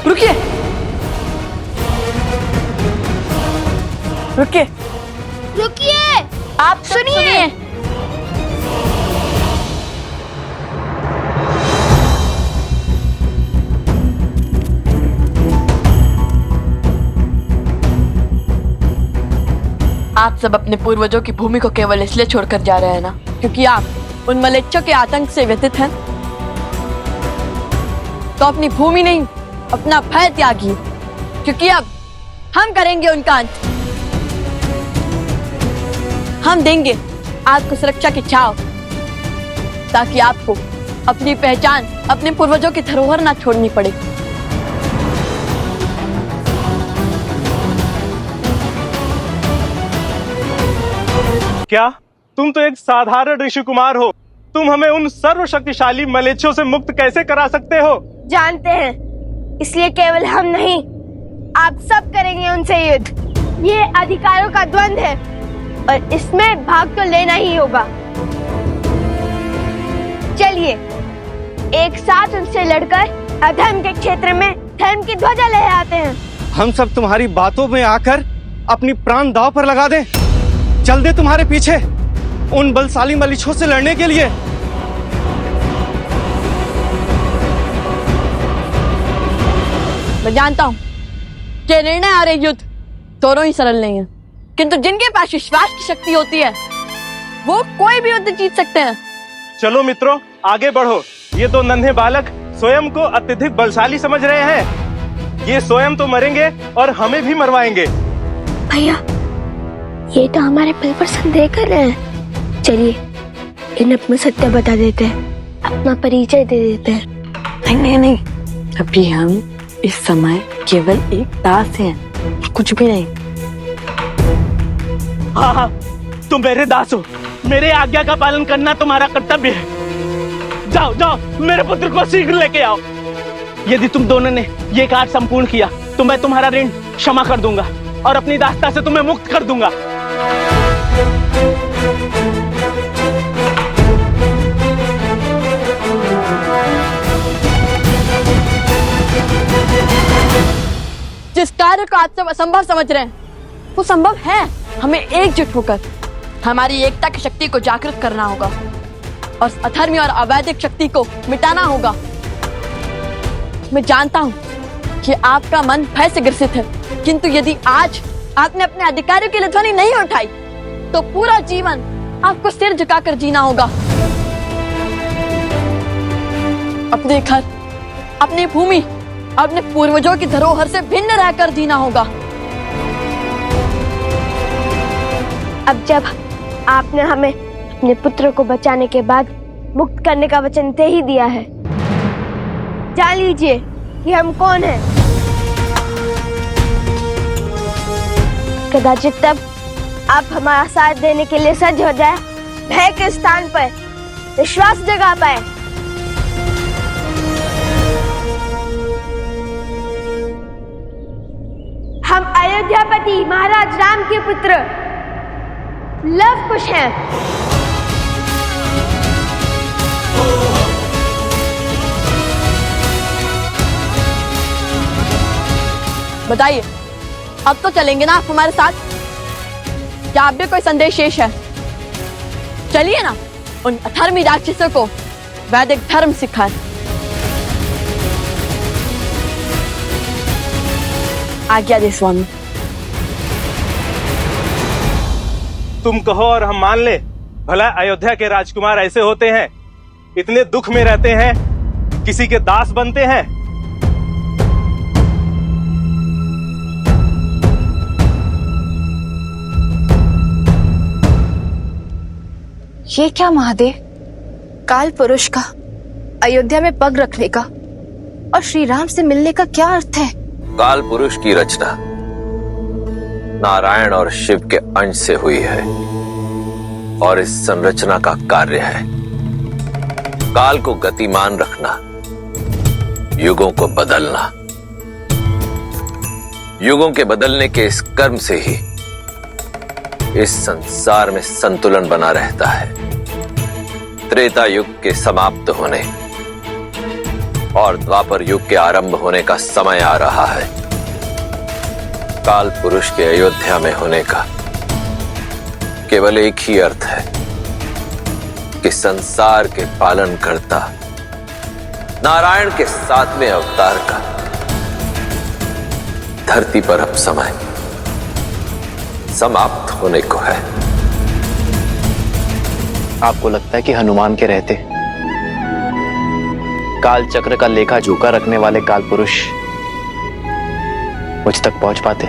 रुकिए, रुकिए, रुकिए, आप सुनिए। आप सब अपने पूर्वजों की भूमि को केवल इसलिए छोड़कर जा रहे हैं ना क्योंकि आप उन मलेच्छों के आतंक से व्यथित हैं? तो अपनी भूमि नहीं, अपना भय त्यागिए, क्योंकि अब हम करेंगे उनका अंत। हम देंगे आपको सुरक्षा की छाव, ताकि आपको अपनी पहचान, अपने पूर्वजों की धरोहर ना छोड़नी पड़े। क्या तुम तो एक साधारण ऋषि कुमार हो? तुम हमें उन सर्वशक्तिशाली मलेच्छों से मुक्त कैसे करा सकते हो? जानते हैं, इसलिए केवल हम नहीं, आप सब करेंगे उनसे युद्ध। ये अधिकारों का द्वंद्व है और इसमें भाग तो लेना ही होगा। चलिए, एक साथ उनसे लड़कर अधर्म के क्षेत्र में धर्म की ध्वजा लहराते हैं। हम सब तुम्हारी बातों में आकर अपनी प्राण दांव पर लगा दें, चल दे तुम्हारे पीछे उन बलशाली मलीछों से लड़ने के लिए। मैं जानता हूँ कि निर्णय और युद्ध दोनों ही सरल नहीं है, किंतु जिनके पास विश्वास की शक्ति होती है वो कोई भी युद्ध जीत सकते हैं। चलो मित्रों, आगे बढ़ो। ये दो नन्हे बालक स्वयं को अत्यधिक बलशाली समझ रहे हैं। ये स्वयं तो मरेंगे और हमें भी मरवाएंगे। भैया, ये तो हमारे पल पर संदेह कर रहे हैं। चलिए, इन्हें अपना सत्य बता देते हैं, अपना परिचय दे देते हैं। नहीं नहीं नहीं, अभी हम इस समय केवल एक दास हैं, कुछ भी नहीं। हाँ हाँ, तुम मेरे दास हो, मेरे आज्ञा का पालन करना तुम्हारा कर्तव्य है। जाओ जाओ, मेरे पुत्र को शीघ्र लेके आओ। यदि तुम दोनों ने ये कार्य संपूर्ण किया तो मैं तुम्हारा ऋण क्षमा कर दूंगा और अपनी दासता से तुम्हें मुक्त कर दूंगा। जिस कार्य को आप सब असंभव समझ रहे हैं वो संभव है। हमें एकजुट होकर हमारी एकता की शक्ति को जागृत करना होगा और अधर्मी और अवैधिक शक्ति को मिटाना होगा। मैं जानता हूँ कि आपका मन भय से ग्रसित है, किंतु यदि आज आपने अपने अधिकारों के लिए ध्वनि नहीं उठाई तो पूरा जीवन आपको सिर झुकाकर जीना होगा। अपने घर, अपनी भूमि, अपने पूर्वजों की धरोहर से भिन्न रहकर जीना होगा। अब जब आपने हमें अपने पुत्र को बचाने के बाद मुक्त करने का वचन दे ही दिया है, जान लीजिए कि हम कौन हैं। कदाचित तब आप हमारा साथ देने के लिए सज्ज हो जाए, भय के स्थान पर विश्वास जगा पाए। हम अयोध्यापति महाराज राम के पुत्र लव कुश हैं। बताइए, अब तो चलेंगे ना आप हमारे साथ? क्या आप भी कोई संदेश शेष है? चलिए ना, उन अधर्मी राक्षसों को वैदिक धर्म सिखाएं। आज्ञा दे स्वामी। तुम कहो और हम मान ले। भला अयोध्या के राजकुमार ऐसे होते हैं, इतने दुख में रहते हैं, किसी के दास बनते हैं। ये क्या महादेव, काल पुरुष का अयोध्या में पग रखने का और श्री राम से मिलने का क्या अर्थ है? काल पुरुष की रचना नारायण और शिव के अंश से हुई है और इस संरचना का कार्य है काल को गतिमान रखना, युगों को बदलना। युगों के बदलने के इस कर्म से ही इस संसार में संतुलन बना रहता है। त्रेता युग के समाप्त होने और द्वापर युग के आरंभ होने का समय आ रहा है। काल पुरुष के अयोध्या में होने का केवल एक ही अर्थ है कि संसार के पालन करता नारायण के 7वें अवतार का धरती पर अब समय समाप्त होने को है। आपको लगता है कि हनुमान के रहते काल चक्र का लेखा जोखा रखने वाले काल पुरुष मुझ तक पहुंच पाते,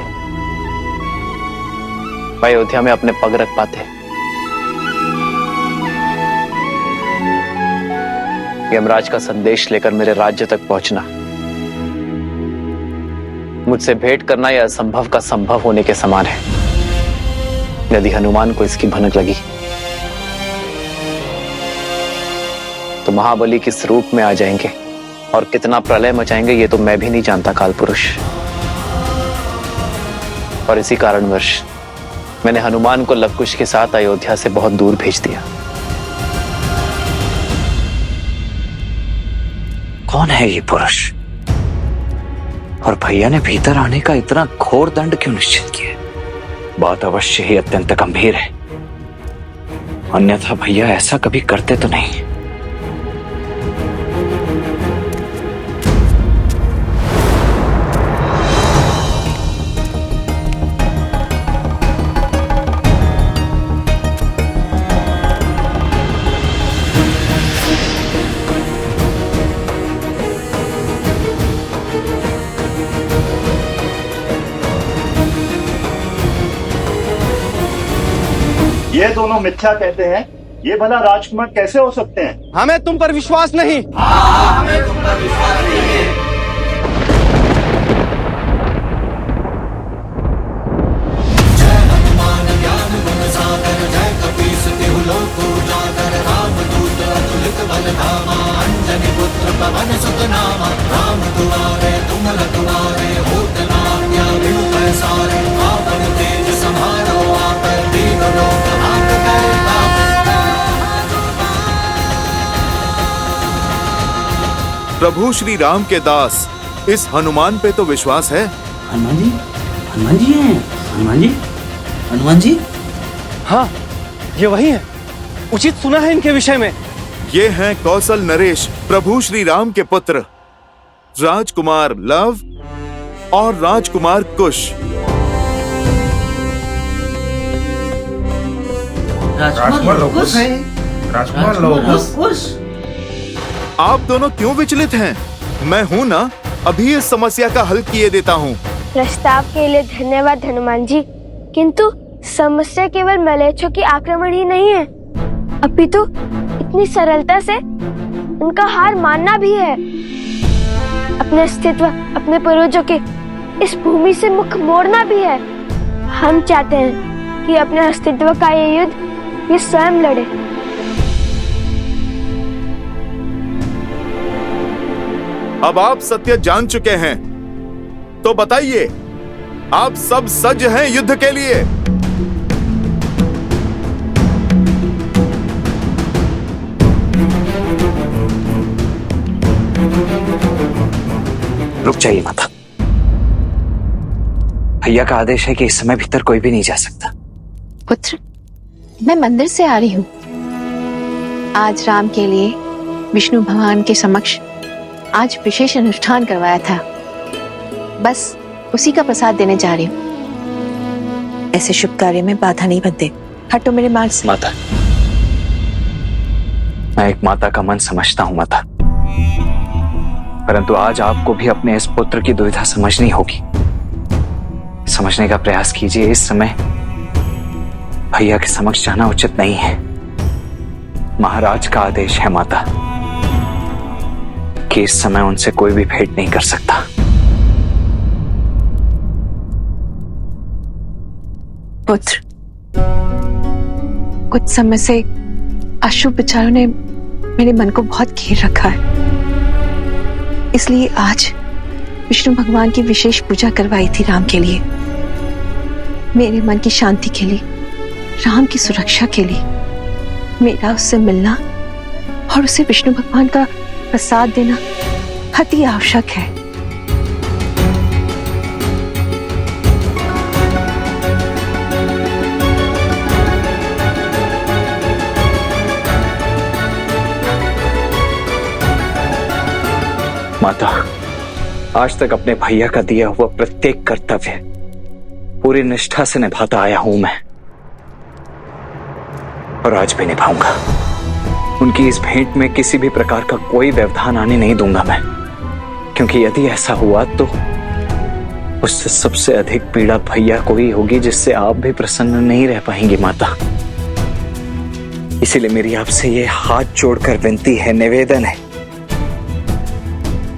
अयोध्या में अपने पग रख पाते? यमराज का संदेश लेकर मेरे राज्य तक पहुंचना, मुझसे भेंट करना यह असंभव का संभव होने के समान है। यदि हनुमान को इसकी भनक लगी तो महाबली किस रूप में आ जाएंगे और कितना प्रलय मचाएंगे ये तो मैं भी नहीं जानता काल पुरुष। और इसी कारणवश मैंने हनुमान को लवकुश के साथ अयोध्या से बहुत दूर भेज दिया। कौन है ये पुरुष और भैया ने भीतर आने का इतना घोर दंड क्यों निश्चित किया? बात अवश्य ही अत्यंत गंभीर है, अन्यथा भैया ऐसा कभी करते तो नहीं। ये दोनों मिथ्या कहते हैं, ये भला राजकुमार कैसे हो सकते हैं? हमें तुम पर विश्वास नहीं। हमें तुम पर विश्वास नहीं है। जय हनुमान ज्ञान गुण सागर, जय कपीस तिहु लोक उजागर, रामदूत अतुलित बल धामा, अंजनी पुत्र पवन सुत नामा, राम दुआरे तुम रखवारे, होत न आज्ञा बिनु पैसारे, आपन तेज सम्हारो आपै, दीन लोक हाथ पैर प्रभु श्री राम के दास इस हनुमान पे तो विश्वास है। हनुमान जी, हनुमान जी हैं, हनुमान जी, हनुमान जी। हाँ, ये वही है। उचित सुना है इनके विषय में। ये हैं कौशल नरेश प्रभु श्री राम के पुत्र राजकुमार लव और राजकुमार कुश। राजकुमार लोकुश, राजकुमार लोकुश। आप दोनों क्यों विचलित हैं? मैं हूं ना, अभी इस समस्या का हल किए देता हूं। प्रस्ताव के लिए धन्यवाद हनुमान जी, किंतु समस्या केवल मलेच्छों की आक्रमण ही नहीं है, अपितु इतनी सरलता से उनका हार मानना भी है। अपने अपना अस्तित्व अपने पूर्वजों के इस भूमि से मुख मोड़ना भी है। हम चाहते हैं कि अपने अस्तित्व का ये युद्ध ये स्वयं लड़े। अब आप सत्य जान चुके हैं, तो बताइए, आप सब सज्ज हैं युद्ध के लिए? रुक जाइए माता। भैया का आदेश है कि इस समय भीतर कोई भी नहीं जा सकता। पुत्र, मैं मंदिर से आ रही हूँ। आज राम के लिए विष्णु भगवान के समक्ष आज विशेष अनुष्ठान करवाया था, बस उसी का प्रसाद देने जा रही हूँ। ऐसे शुभ कार्य में बाधा नहीं बनते। हटो मेरे मार्ग से। माता, मैं एक माता का मन समझता हूँ माता, परंतु आज आपको भी अपने इस पुत्र की दुविधा समझनी होगी। समझने का प्रयास कीजिए। इस समय भैया के समक्ष जाना उचित नहीं है। महाराज का आदेश है माता कि इस समय उनसे कोई भी भेंट नहीं कर सकता। पुत्र, कुछ समय से अशुभ विचारों ने मेरे मन को बहुत घेर रखा है, इसलिए आज विष्णु भगवान की विशेष पूजा करवाई थी राम के लिए, मेरे मन की शांति के लिए, राम की सुरक्षा के लिए। मेरा उससे मिलना और उसे विष्णु भगवान का प्रसाद देना अति आवश्यक है। माता, आज तक अपने भैया का दिया हुआ प्रत्येक कर्तव्य पूरी निष्ठा से निभाता आया हूं मैं, और आज भी निभाऊंगा। उनकी इस भेंट में किसी भी प्रकार का कोई व्यवधान आने नहीं दूंगा मैं, क्योंकि यदि ऐसा हुआ तो उससे सबसे अधिक पीड़ा भैया को ही होगी, जिससे आप भी प्रसन्न नहीं रह पाएंगी माता। इसीलिए मेरी आपसे ये हाथ जोड़कर विनती है, निवेदन है,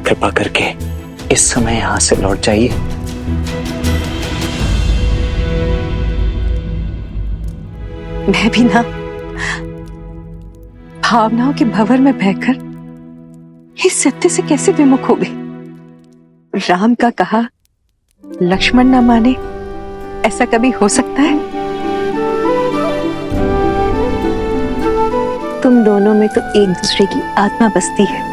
कृपा करके इस समय यहां से लौट जाइए। मैं भी ना भावनाओं के भंवर में बहकर इस सत्य से कैसे विमुख हो गई। राम का कहा लक्ष्मण न माने, ऐसा कभी हो सकता है? तुम दोनों में तो एक दूसरे की आत्मा बसती है।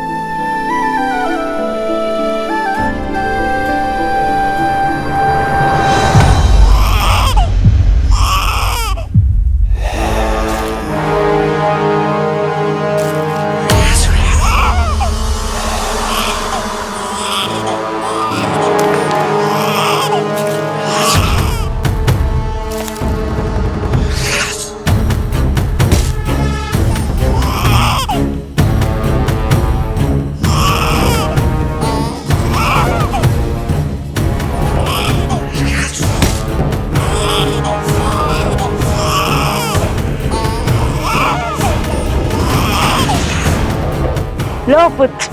लो पुत्र,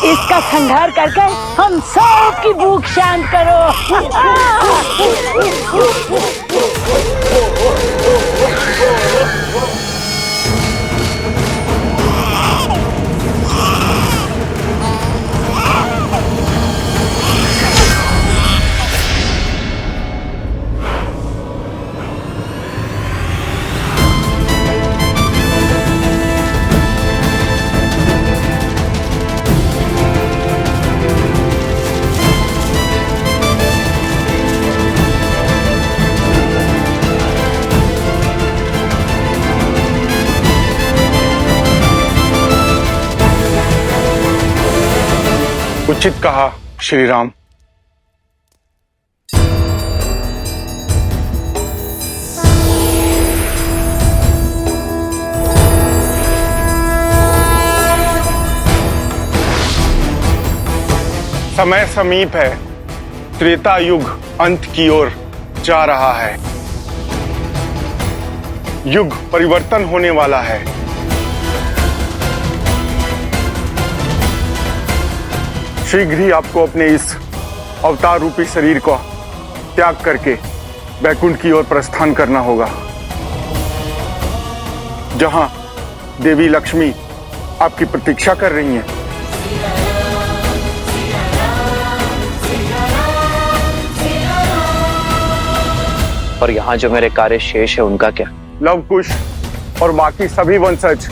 इसका संहार करके हम सब की भूख शांत करो। उचित कहा श्री राम। समय समीप है, त्रेता युग अंत की ओर जा रहा है। युग परिवर्तन होने वाला है। शीघ्र ही आपको अपने इस अवतार रूपी शरीर को त्याग करके बैकुंठ की ओर प्रस्थान करना होगा, जहां देवी लक्ष्मी आपकी प्रतीक्षा कर रही हैं। और यहाँ जो मेरे कार्य शेष है उनका क्या? लवकुश और बाकी सभी वंशज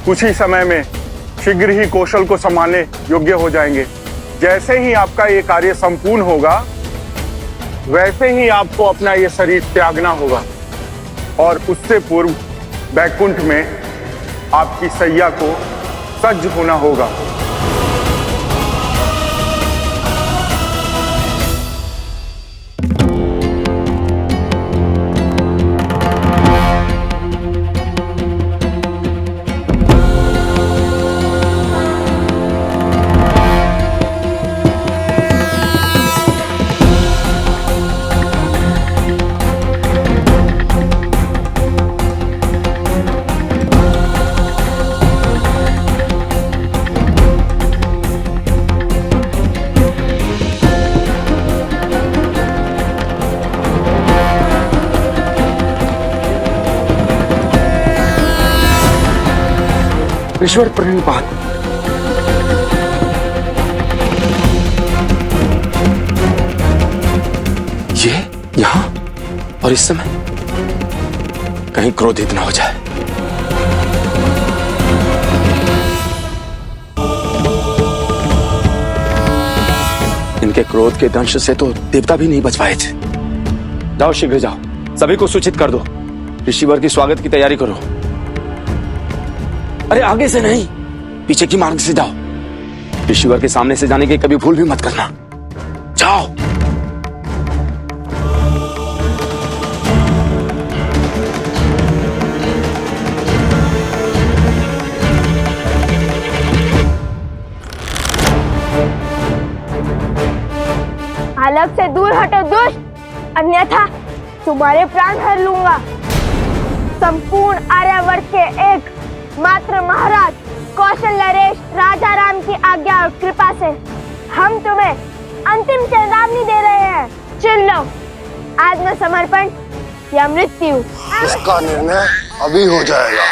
कुछ ही समय में शीघ्र ही कौशल को संभालने योग्य हो जाएंगे। जैसे ही आपका ये कार्य संपूर्ण होगा, वैसे ही आपको अपना ये शरीर त्यागना होगा और उससे पूर्व बैकुंठ में आपकी सैया को सज्ज होना होगा। ईश्वर प्रणिपात। ये यहां और इस समय कहीं क्रोधित ना हो जाए। इनके क्रोध के दंश से तो देवता भी नहीं बच पाए थे। जाओ, शीघ्र जाओ, सभी को सूचित कर दो। ऋषिवर की स्वागत की तैयारी करो। अरे आगे से नहीं, पीछे की मार्ग से जाओ। ऋषिवर के सामने से जाने की कभी भूल भी मत करना। जाओ। अलग से दूर हटो दुष्ट, अन्यथा तुम्हारे प्राण हर लूंगा। संपूर्ण आर्यावर्त के एक मात्र महाराज कौशल नरेश राजा राम की आज्ञा और कृपा से हम तुम्हें अंतिम चेतावनी दे रहे हैं। चुन लो, आत्मसमर्पण या मृत्यु। इसका निर्णय अभी हो जाएगा।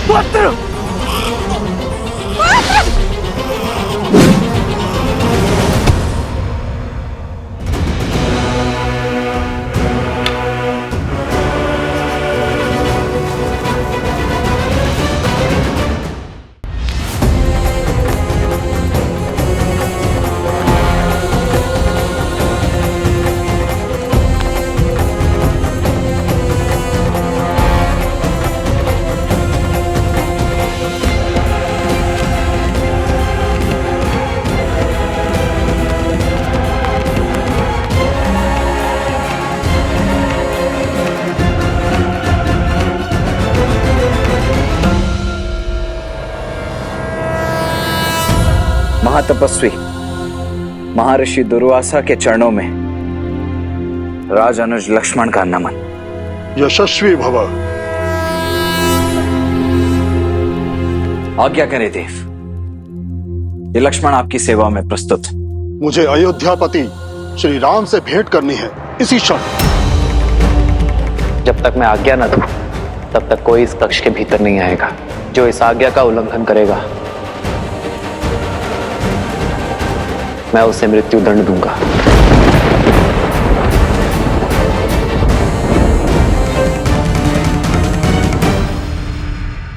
पुत्र! महातपस्वी महर्षि दुर्वासा के चरणों में राज अनुज लक्ष्मण का नमन। यशस्वी भव। आज्ञा करें देव, ये लक्ष्मण आपकी सेवा में प्रस्तुत। मुझे अयोध्यापति श्री राम से भेंट करनी है इसी क्षण। जब तक मैं आज्ञा न दूं, तब तक कोई इस कक्ष के भीतर नहीं आएगा। जो इस आज्ञा का उल्लंघन करेगा, मैं उसे मृत्यु दंड दूंगा।